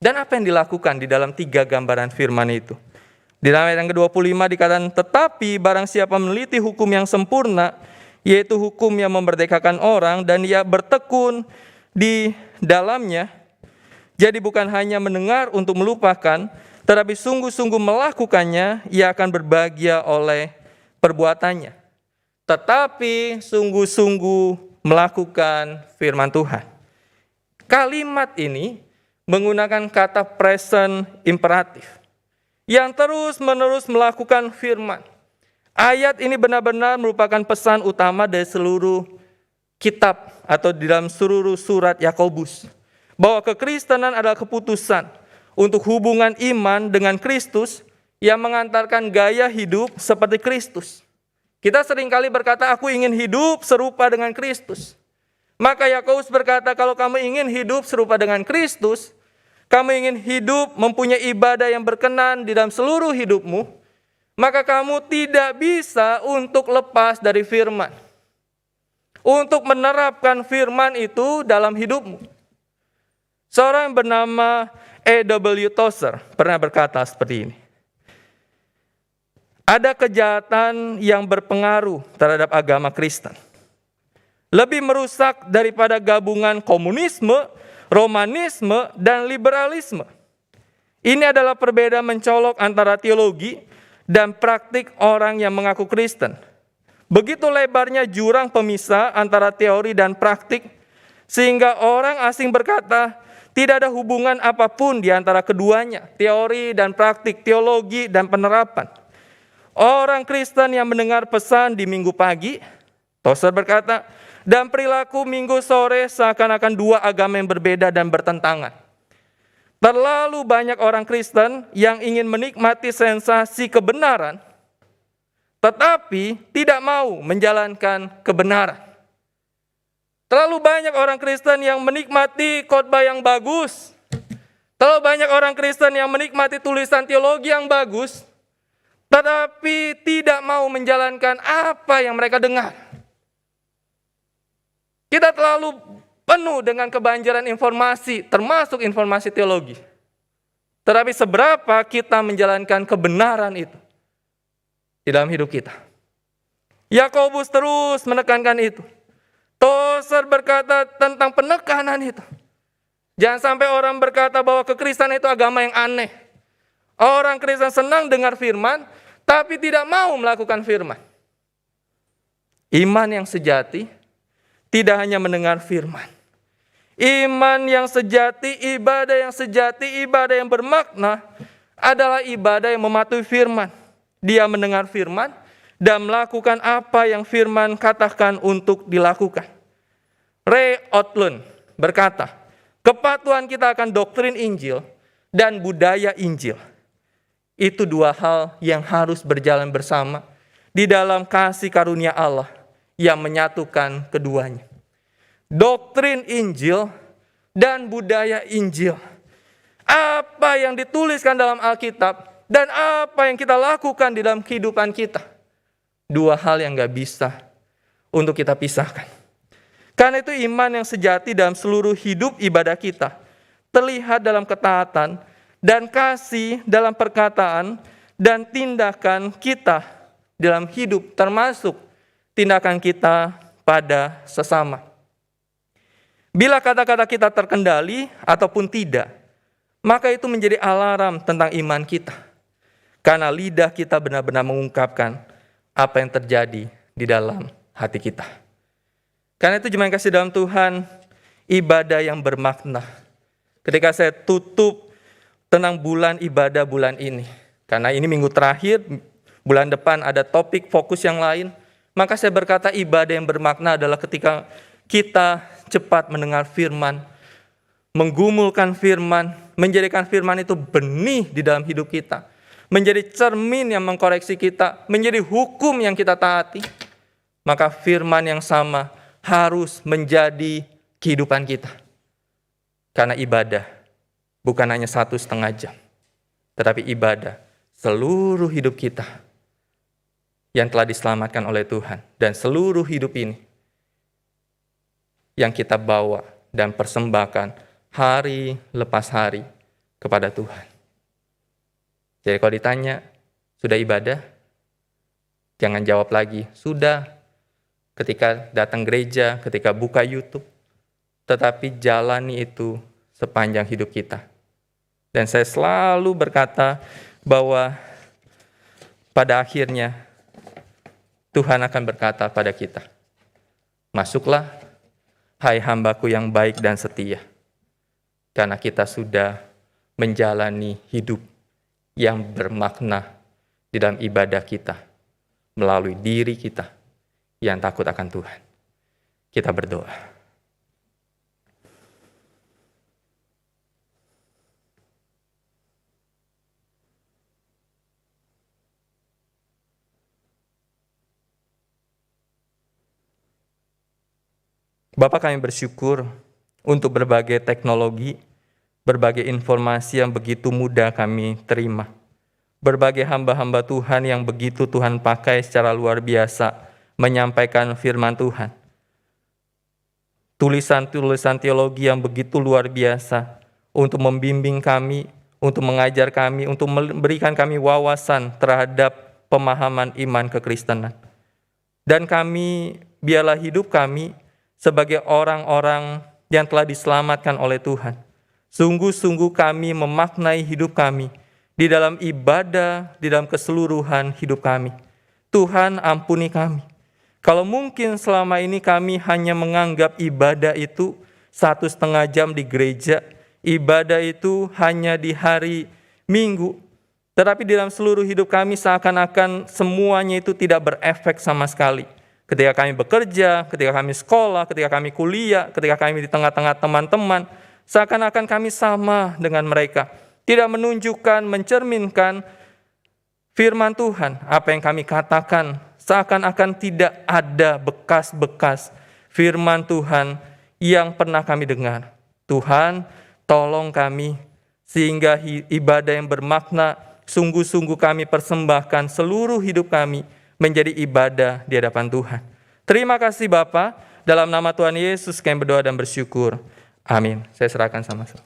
Dan apa yang dilakukan di dalam 3 gambaran firman itu? Di dalam ayat yang ke-25 dikatakan, tetapi barang siapa meneliti hukum yang sempurna, yaitu hukum yang memerdekakan orang, dan ia bertekun di dalamnya, jadi bukan hanya mendengar untuk melupakan, tetapi sungguh-sungguh melakukannya, ia akan berbahagia oleh perbuatannya. Tetapi sungguh-sungguh melakukan firman Tuhan. Kalimat ini menggunakan kata present imperatif, yang terus-menerus melakukan firman. Ayat ini benar-benar merupakan pesan utama dari seluruh kitab atau di dalam seluruh surat Yakobus, bahwa kekristenan adalah keputusan untuk hubungan iman dengan Kristus yang mengantarkan gaya hidup seperti Kristus. Kita seringkali berkata, aku ingin hidup serupa dengan Kristus. Maka Yakobus berkata, kalau kamu ingin hidup serupa dengan Kristus, kamu ingin hidup mempunyai ibadah yang berkenan di dalam seluruh hidupmu, maka kamu tidak bisa untuk lepas dari firman. Untuk menerapkan firman itu dalam hidupmu. Seorang yang bernama A.W. Tozer pernah berkata seperti ini. Ada kejahatan yang berpengaruh terhadap agama Kristen. Lebih merusak daripada gabungan komunisme, Romanisme, dan liberalisme. Ini adalah perbedaan mencolok antara teologi dan praktik orang yang mengaku Kristen. Begitu lebarnya jurang pemisah antara teori dan praktik, sehingga orang asing berkata, tidak ada hubungan apapun di antara keduanya, teori dan praktik, teologi dan penerapan. Orang Kristen yang mendengar pesan di minggu pagi, Tozer berkata, dan perilaku minggu sore seakan-akan 2 agama yang berbeda dan bertentangan. Terlalu banyak orang Kristen yang ingin menikmati sensasi kebenaran, tetapi tidak mau menjalankan kebenaran. Terlalu banyak orang Kristen yang menikmati khotbah yang bagus. Terlalu banyak orang Kristen yang menikmati tulisan teologi yang bagus, tetapi tidak mau menjalankan apa yang mereka dengar. Kita terlalu penuh dengan kebanjiran informasi, termasuk informasi teologi. Tetapi seberapa kita menjalankan kebenaran itu di dalam hidup kita? Yakobus terus menekankan itu. Tozer berkata tentang penekanan itu. Jangan sampai orang berkata bahwa kekristenan itu agama yang aneh. Orang Kristen senang dengar firman, tapi tidak mau melakukan firman. Iman yang sejati tidak hanya mendengar firman. Iman yang sejati, ibadah yang bermakna adalah ibadah yang mematuhi firman. Dia mendengar firman dan melakukan apa yang firman katakan untuk dilakukan. Ray Ortlund berkata, kepatuhan kita akan doktrin Injil dan budaya Injil. Itu dua hal yang harus berjalan bersama di dalam kasih karunia Allah yang menyatukan keduanya. Doktrin Injil dan budaya Injil. Apa yang dituliskan dalam Alkitab dan apa yang kita lakukan di dalam kehidupan kita. Dua hal yang gak bisa untuk kita pisahkan. Karena itu iman yang sejati dalam seluruh hidup ibadah kita terlihat dalam ketaatan dan kasih dalam perkataan dan tindakan kita dalam hidup, termasuk tindakan kita pada sesama. Bila kata-kata kita terkendali ataupun tidak, maka itu menjadi alarm tentang iman kita. Karena lidah kita benar-benar mengungkapkan apa yang terjadi di dalam hati kita. Karena itu jemaat yang kasih dalam Tuhan, ibadah yang bermakna. Ketika saya tutup tentang bulan ibadah bulan ini, karena ini minggu terakhir, bulan depan ada topik fokus yang lain, maka saya berkata ibadah yang bermakna adalah ketika kita cepat mendengar firman, menggumulkan firman, menjadikan firman itu benih di dalam hidup kita, menjadi cermin yang mengkoreksi kita, menjadi hukum yang kita taati, maka firman yang sama harus menjadi kehidupan kita. Karena ibadah bukan hanya 1,5 jam, tetapi ibadah seluruh hidup kita yang telah diselamatkan oleh Tuhan. Dan seluruh hidup ini yang kita bawa dan persembahkan hari lepas hari kepada Tuhan. Jadi kalau ditanya, sudah ibadah? Jangan jawab lagi, sudah, ketika datang gereja, ketika buka YouTube. Tetapi jalani itu sepanjang hidup kita. Dan saya selalu berkata bahwa pada akhirnya Tuhan akan berkata pada kita, masuklah, hai hambaku yang baik dan setia. Karena kita sudah menjalani hidup yang bermakna di dalam ibadah kita, melalui diri kita yang takut akan Tuhan. Kita berdoa. Bapak, kami bersyukur untuk berbagai teknologi, berbagai informasi yang begitu mudah kami terima. Berbagai hamba-hamba Tuhan yang begitu Tuhan pakai secara luar biasa menyampaikan firman Tuhan. Tulisan-tulisan teologi yang begitu luar biasa untuk membimbing kami, untuk mengajar kami, untuk memberikan kami wawasan terhadap pemahaman iman kekristenan. Dan kami, biarlah hidup kami sebagai orang-orang yang telah diselamatkan oleh Tuhan. Sungguh-sungguh kami memaknai hidup kami di dalam ibadah, di dalam keseluruhan hidup kami. Tuhan, ampuni kami. Kalau mungkin selama ini kami hanya menganggap ibadah itu 1,5 jam di gereja, ibadah itu hanya di hari Minggu, tetapi di dalam seluruh hidup kami seakan-akan semuanya itu tidak berefek sama sekali. Ketika kami bekerja, ketika kami sekolah, ketika kami kuliah, ketika kami di tengah-tengah teman-teman, seakan-akan kami sama dengan mereka. Tidak menunjukkan, mencerminkan firman Tuhan. Apa yang kami katakan, seakan-akan tidak ada bekas-bekas firman Tuhan yang pernah kami dengar. Tuhan, tolong kami, sehingga ibadah yang bermakna, sungguh-sungguh kami persembahkan seluruh hidup kami, menjadi ibadah di hadapan Tuhan. Terima kasih Bapa, dalam nama Tuhan Yesus kami berdoa dan bersyukur. Amin. Saya serahkan sama-sama.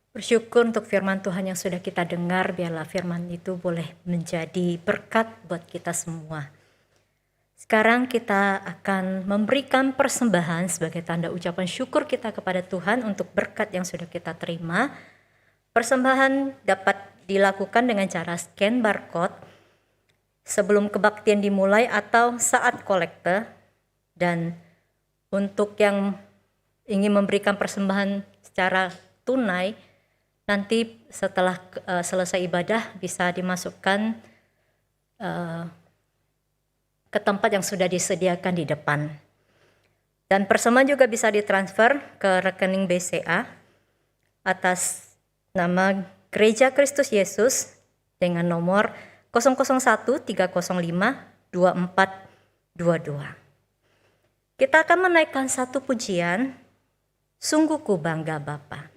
Bersyukur untuk firman Tuhan yang sudah kita dengar, biarlah firman itu boleh menjadi berkat buat kita semua. Sekarang kita akan memberikan persembahan sebagai tanda ucapan syukur kita kepada Tuhan untuk berkat yang sudah kita terima. Persembahan dapat dilakukan dengan cara scan barcode sebelum kebaktian dimulai atau saat kolekte. Dan untuk yang ingin memberikan persembahan secara tunai, nanti setelah selesai ibadah bisa dimasukkan ke tempat yang sudah disediakan di depan. Dan persembahan juga bisa ditransfer ke rekening BCA atas nama Gereja Kristus Yesus dengan nomor 001-305-2422. Kita akan menaikkan satu pujian, Sungguh Ku Bangga Bapa.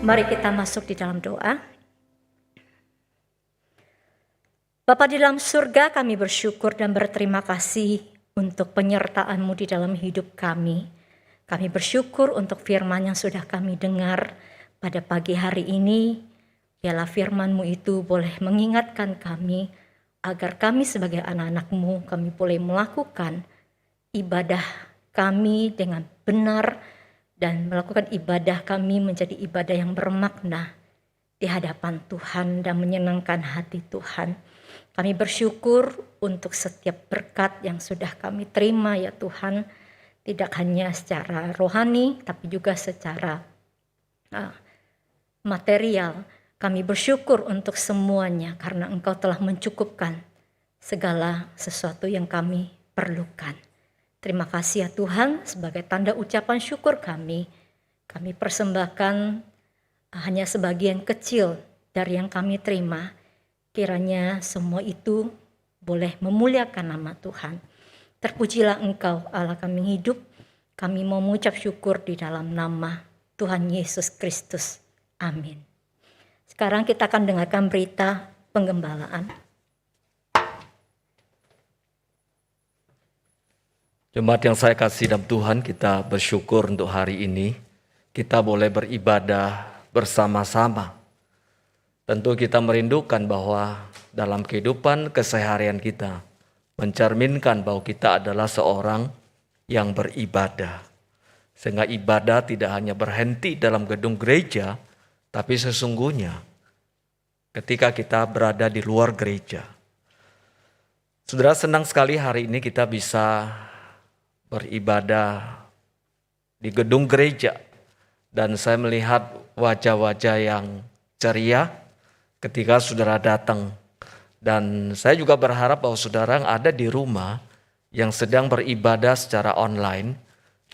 Mari kita masuk di dalam doa. Bapa di dalam surga, kami bersyukur dan berterima kasih untuk penyertaan-Mu di dalam hidup kami. Kami bersyukur untuk firman yang sudah kami dengar pada pagi hari ini. Biarlah firman-Mu itu boleh mengingatkan kami agar kami sebagai anak-anak-Mu, kami boleh melakukan ibadah kami dengan benar dan melakukan ibadah kami menjadi ibadah yang bermakna di hadapan Tuhan dan menyenangkan hati Tuhan. Kami bersyukur untuk setiap berkat yang sudah kami terima ya Tuhan, tidak hanya secara rohani tapi juga secara material. Kami bersyukur untuk semuanya karena Engkau telah mencukupkan segala sesuatu yang kami perlukan. Terima kasih ya Tuhan, sebagai tanda ucapan syukur kami persembahkan hanya sebagian kecil dari yang kami terima. Kiranya semua itu boleh memuliakan nama Tuhan. Terpujilah Engkau Allah kami hidup, kami mau mengucap syukur di dalam nama Tuhan Yesus Kristus. Amin. Sekarang kita akan dengarkan berita penggembalaan. Jemaat yang saya kasih dalam Tuhan, kita bersyukur untuk hari ini. Kita boleh beribadah bersama-sama. Tentu kita merindukan bahwa dalam kehidupan keseharian kita, mencerminkan bahwa kita adalah seorang yang beribadah. Sehingga ibadah tidak hanya berhenti dalam gedung gereja, tapi sesungguhnya ketika kita berada di luar gereja. Saudara, senang sekali hari ini kita bisa beribadah di gedung gereja dan saya melihat wajah-wajah yang ceria ketika saudara datang, dan saya juga berharap bahwa saudara yang ada di rumah yang sedang beribadah secara online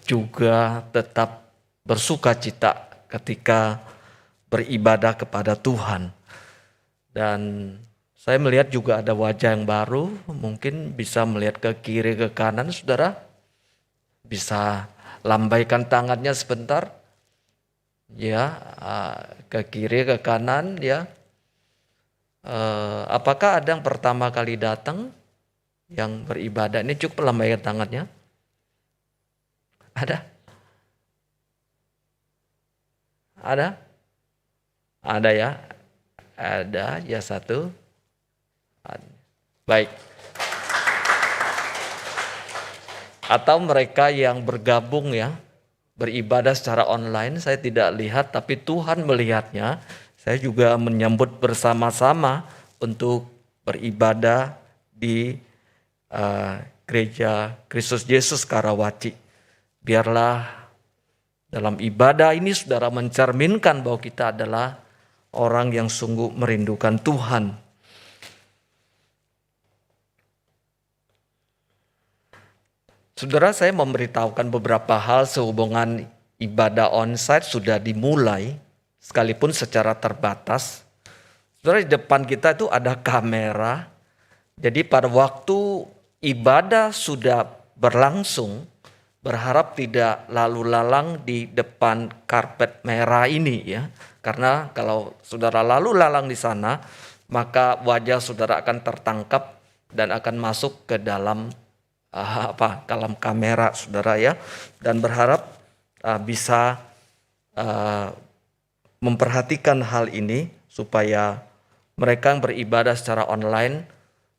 juga tetap bersuka cita ketika beribadah kepada Tuhan. Dan saya melihat juga ada wajah yang baru, mungkin bisa melihat ke kiri ke kanan, saudara. Bisa lambaikan tangannya sebentar. Ya, ke kiri ke kanan ya. Apakah ada yang pertama kali datang yang beribadah? Ini cukup lambaikan tangannya. Ada? Ada? Ada ya? Ada ya satu. Baik. Atau mereka yang bergabung ya, beribadah secara online, saya tidak lihat tapi Tuhan melihatnya. Saya juga menyambut bersama-sama untuk beribadah di Gereja Kristus Yesus Karawaci. Biarlah dalam ibadah ini saudara mencerminkan bahwa kita adalah orang yang sungguh merindukan Tuhan. Saudara, saya memberitahukan beberapa hal sehubungan ibadah onsite sudah dimulai, sekalipun secara terbatas. Saudara, di depan kita itu ada kamera. Jadi pada waktu ibadah sudah berlangsung, berharap tidak lalu lalang di depan karpet merah ini ya. Karena kalau saudara lalu lalang di sana, maka wajah saudara akan tertangkap dan akan masuk ke dalam dalam kamera saudara ya. Dan berharap bisa memperhatikan hal ini supaya mereka yang beribadah secara online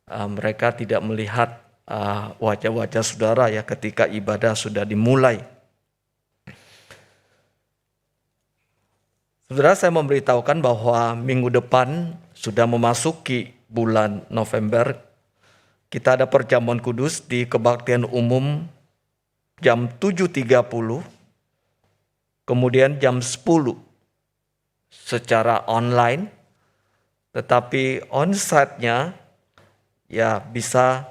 mereka tidak melihat wajah-wajah saudara ya ketika ibadah sudah dimulai. Saudara, saya memberitahukan bahwa minggu depan sudah memasuki bulan November. Kita ada perjamuan kudus di kebaktian umum jam 7.30, kemudian jam 10 secara online, tetapi onsite-nya ya bisa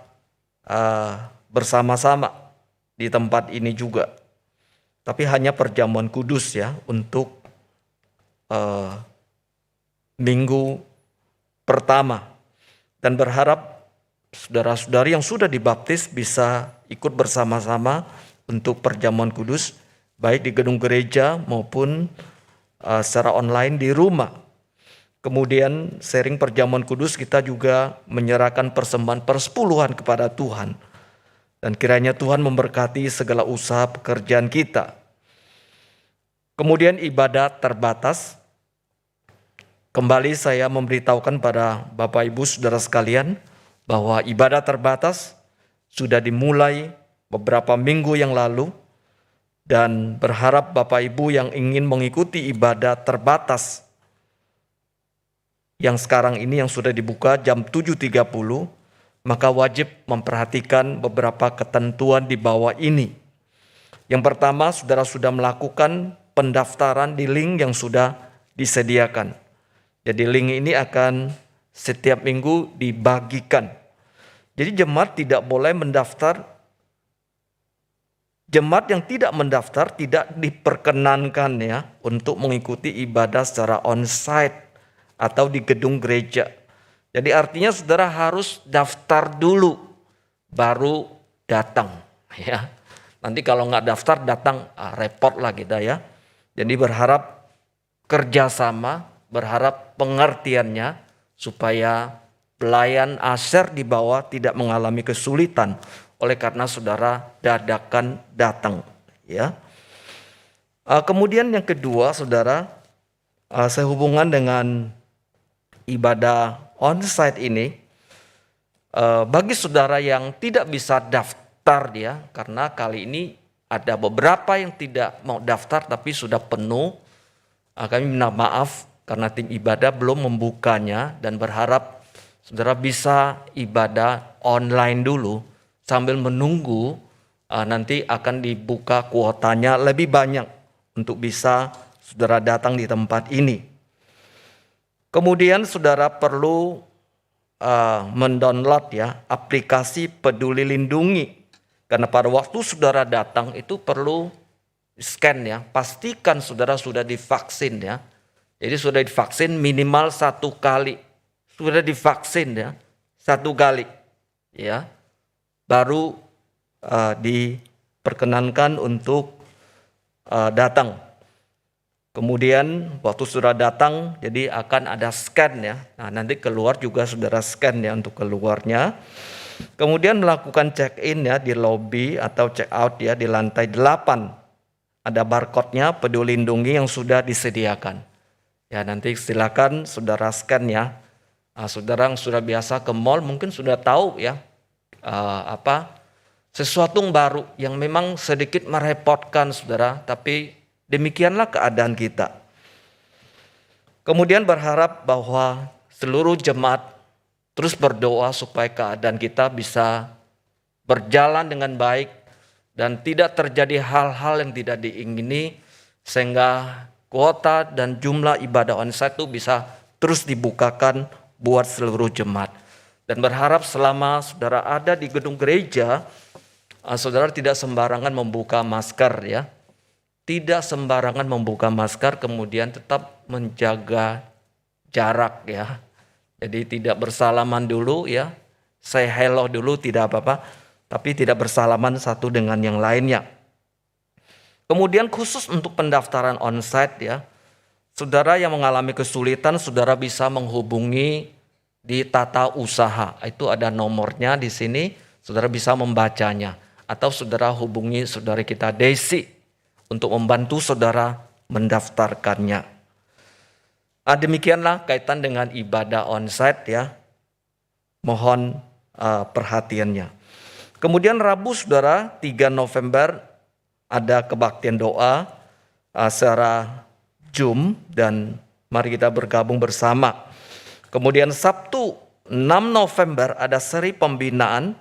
bersama-sama di tempat ini juga. Tapi hanya perjamuan kudus ya untuk minggu pertama. Dan berharap saudara-saudari yang sudah dibaptis bisa ikut bersama-sama untuk perjamuan kudus, baik di gedung gereja maupun secara online di rumah. Kemudian sharing perjamuan kudus kita juga menyerahkan persembahan persepuluhan kepada Tuhan. Dan kiranya Tuhan memberkati segala usaha pekerjaan kita. Kemudian ibadah terbatas. Kembali saya memberitahukan pada Bapak Ibu Saudara sekalian bahwa ibadah terbatas sudah dimulai beberapa minggu yang lalu. Dan berharap Bapak Ibu yang ingin mengikuti ibadah terbatas yang sekarang ini yang sudah dibuka jam 7.30, maka wajib memperhatikan beberapa ketentuan di bawah ini. Yang pertama, saudara sudah melakukan pendaftaran di link yang sudah disediakan. Jadi link ini akan setiap minggu dibagikan. Jadi jemaat tidak boleh mendaftar. Jemaat yang tidak mendaftar tidak diperkenankan ya untuk mengikuti ibadah secara onsite atau di gedung gereja. Jadi artinya saudara harus daftar dulu baru datang ya. Nanti kalau nggak daftar datang repot lah kita ya. Jadi berharap kerjasama, berharap pengertiannya supaya pelayan asher di bawah tidak mengalami kesulitan oleh karena saudara dadakan datang ya. Kemudian yang kedua saudara, sehubungan dengan ibadah onsite ini, bagi saudara yang tidak bisa daftar dia, karena kali ini ada beberapa yang tidak mau daftar tapi sudah penuh, kami minta maaf karena tim ibadah belum membukanya dan berharap saudara bisa ibadah online dulu sambil menunggu nanti akan dibuka kuotanya lebih banyak untuk bisa saudara datang di tempat ini. Kemudian saudara perlu mendownload ya aplikasi Peduli Lindungi Karena pada waktu saudara datang itu perlu scan ya, pastikan saudara sudah divaksin ya. Jadi sudah divaksin minimal 1 kali, sudah divaksin ya 1 kali ya, baru diperkenankan untuk datang. Kemudian waktu sudah datang, jadi akan ada scan ya. Nah nanti keluar juga saudara scan ya untuk keluarnya. Kemudian melakukan check-in ya di lobby atau check-out ya di lantai 8. Ada barcode-nya Peduli Lindungi yang sudah disediakan. Ya nanti silakan saudara scan ya. Saudara yang sudah biasa ke mall mungkin sudah tahu ya sesuatu yang baru yang memang sedikit merepotkan saudara, tapi demikianlah keadaan kita. Kemudian berharap bahwa seluruh jemaat terus berdoa supaya keadaan kita bisa berjalan dengan baik dan tidak terjadi hal-hal yang tidak diingini, sehingga kuota dan jumlah ibadah onsite itu bisa terus dibukakan buat seluruh jemaat. Dan berharap selama saudara ada di gedung gereja, saudara tidak sembarangan membuka masker ya. Tidak sembarangan membuka masker, kemudian tetap menjaga jarak ya. Jadi tidak bersalaman dulu ya. Say hello dulu tidak apa-apa, tapi tidak bersalaman satu dengan yang lainnya. Kemudian khusus untuk pendaftaran onsite ya. Saudara yang mengalami kesulitan, saudara bisa menghubungi di Tata Usaha. Itu ada nomornya di sini, saudara bisa membacanya. Atau saudara hubungi saudari kita Desi untuk membantu saudara mendaftarkannya. Demikianlah kaitan dengan ibadah onsite ya. Mohon perhatiannya. Kemudian Rabu saudara 3 November ada kebaktian doa secara Zoom dan mari kita bergabung bersama. Kemudian Sabtu 6 November ada seri pembinaan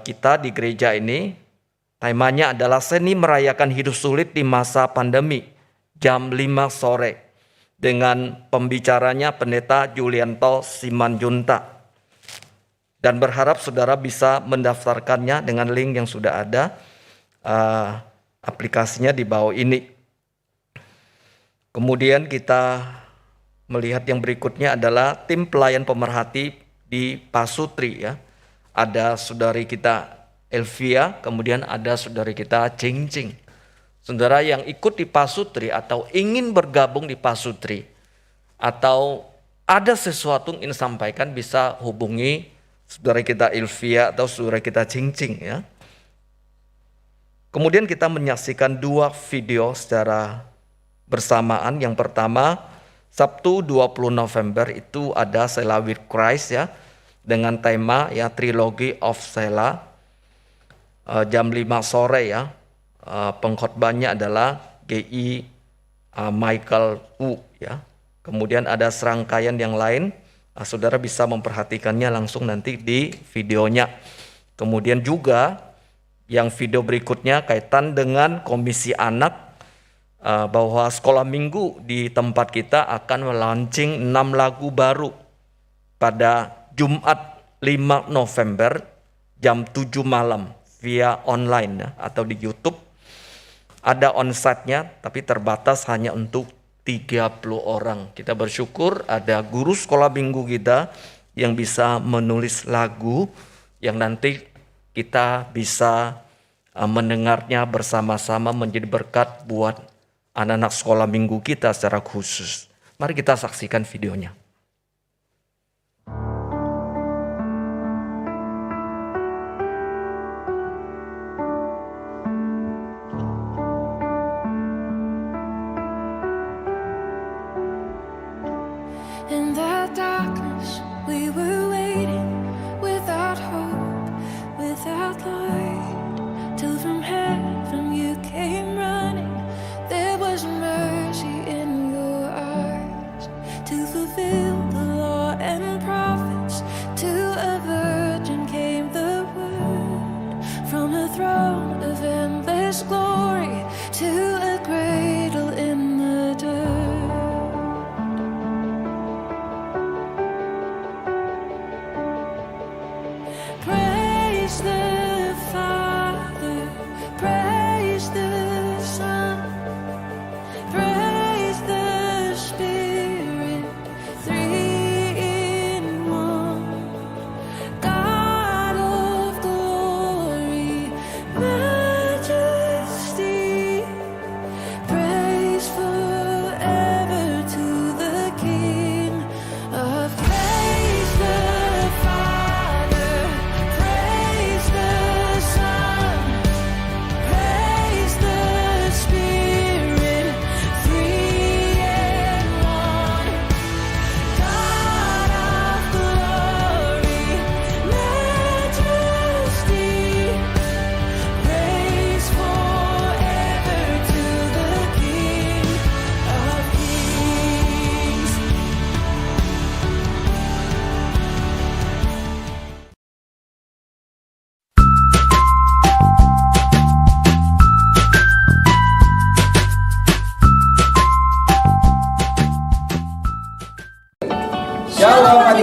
kita di gereja ini. Temanya adalah seni merayakan hidup sulit di masa pandemi, jam 5 sore. Dengan pembicaranya Pendeta Julianto Simanjunta. Dan berharap saudara bisa mendaftarkannya dengan link yang sudah ada. Aplikasinya di bawah ini. Kemudian kita melihat yang berikutnya adalah tim pelayan pemerhati di Pasutri ya. Ada saudari kita Elvia, kemudian ada saudari kita Cing. Saudara yang ikut di Pasutri atau ingin bergabung di Pasutri atau ada sesuatu yang ingin sampaikan bisa hubungi saudari kita Elvia atau saudari kita Cing ya. Kemudian kita menyaksikan 2 video secara bersamaan. Yang pertama Sabtu 20 November itu ada Selah with Christ ya, dengan tema ya Trilogy of Selah, jam 5 sore ya. Pengkhotbahnya adalah GI Michael Wu ya. Kemudian ada serangkaian yang lain, saudara bisa memperhatikannya langsung nanti di videonya. Kemudian juga yang video berikutnya kaitan dengan Komisi Anak, bahwa sekolah minggu di tempat kita akan melaunching 6 lagu baru pada Jumat 5 November jam 7 malam via online ya, atau di YouTube. Ada onsite-nya tapi terbatas hanya untuk 30 orang. Kita bersyukur ada guru sekolah minggu kita yang bisa menulis lagu yang nanti kita bisa mendengarnya bersama-sama menjadi berkat buat anak-anak sekolah minggu kita secara khusus. Mari kita saksikan videonya. In the darkness we were waiting, without hope, without light, till from heaven you came running. There was mercy in your eyes to fulfill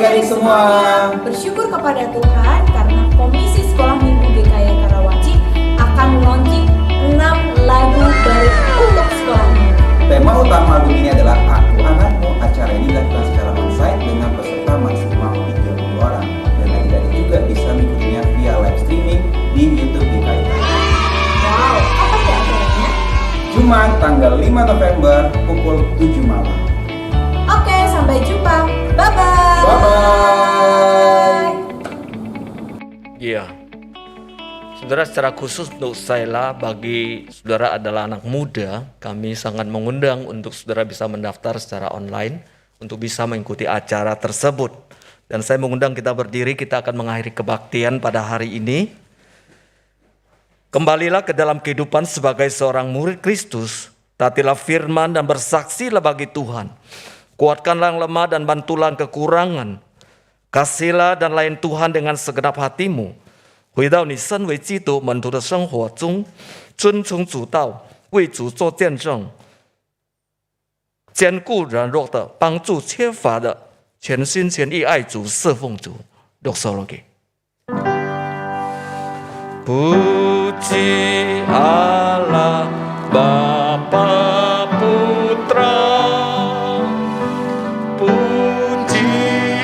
adik-adik semua. Bersyukur kepada Tuhan karena Komisi Sekolah Minggu GKI Karawaci akan launching 6 lagu baru untuk sekolah minggu. Tema utama lagu ini adalah Aku Anakmu. Acara ini dilakukan secara onsite dengan peserta maksimal 30 orang. Dan adik-adik juga bisa mengikutinya via live streaming di YouTube GKI. Wow, apa ya acaranya? Jumat tanggal 5 November pukul 7 malam. Oke, sampai jumpa. Bye-bye. Bye-bye. Iya. Saudara, secara khusus untuk saya, bagi saudara adalah anak muda, kami sangat mengundang untuk saudara bisa mendaftar secara online untuk bisa mengikuti acara tersebut. Dan saya mengundang kita berdiri, kita akan mengakhiri kebaktian pada hari ini. Kembalilah ke dalam kehidupan sebagai seorang murid Kristus, taatilah firman dan bersaksilah bagi Tuhan. Kuatkanlah yang lemah dan bantulah yang kekurangan. Kasihlah dan layani Tuhan dengan segenap hatimu. 回到你身为基督门徒的生活中，遵从主道，为主做见证，兼顾软弱的，帮助缺乏的，全心全意爱主，侍奉主。六首了给。Puji Allah Bapa Putra, puji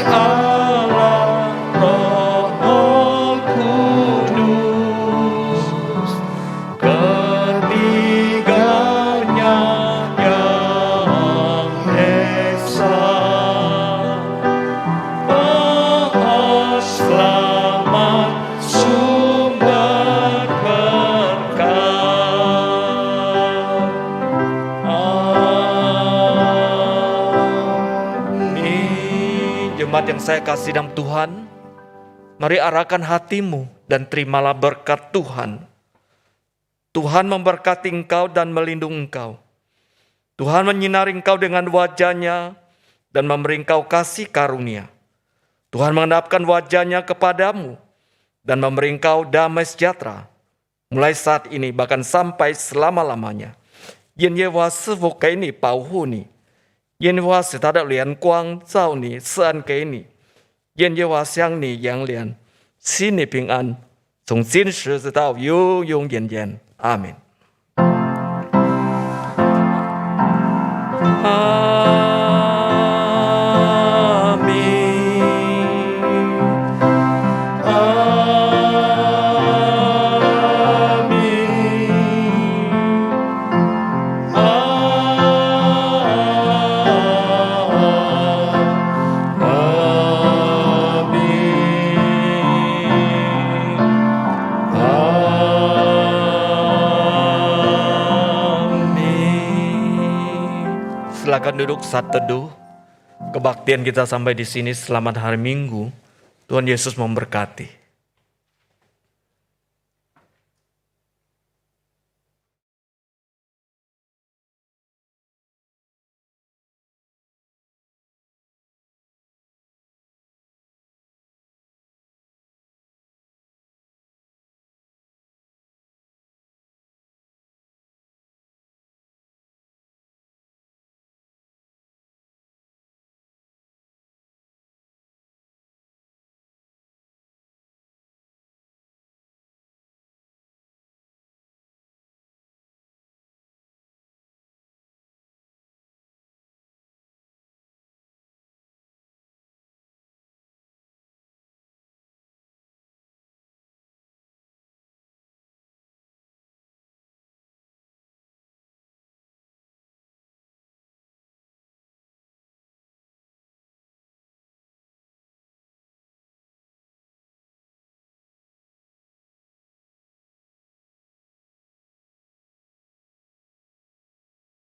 Allah Roh Kudus, ketiganya yang esa. Oh selamat sumber berkat. Amin. Jemaat yang saya kasih dalam Tuhan, mari arahkan hatimu dan terimalah berkat Tuhan. Tuhan memberkati engkau dan melindungi engkau. Tuhan menyinari engkau dengan wajah-Nya dan memberi engkau kasih karunia. Tuhan mengendapkan wajah-Nya kepadamu dan memberi engkau damai sejahtera. Mulai saat ini bahkan sampai selama-lamanya. 愿耶和华赐福给你，保护你；愿耶和华使他的脸光照你，赐安给你；愿耶和华向你扬脸，赐你平安，从今时直到永永远远。阿门。阿门。Silakan duduk saat teduh. Kebaktian kita sampai di sini. Selamat hari Minggu. Tuhan Yesus memberkati.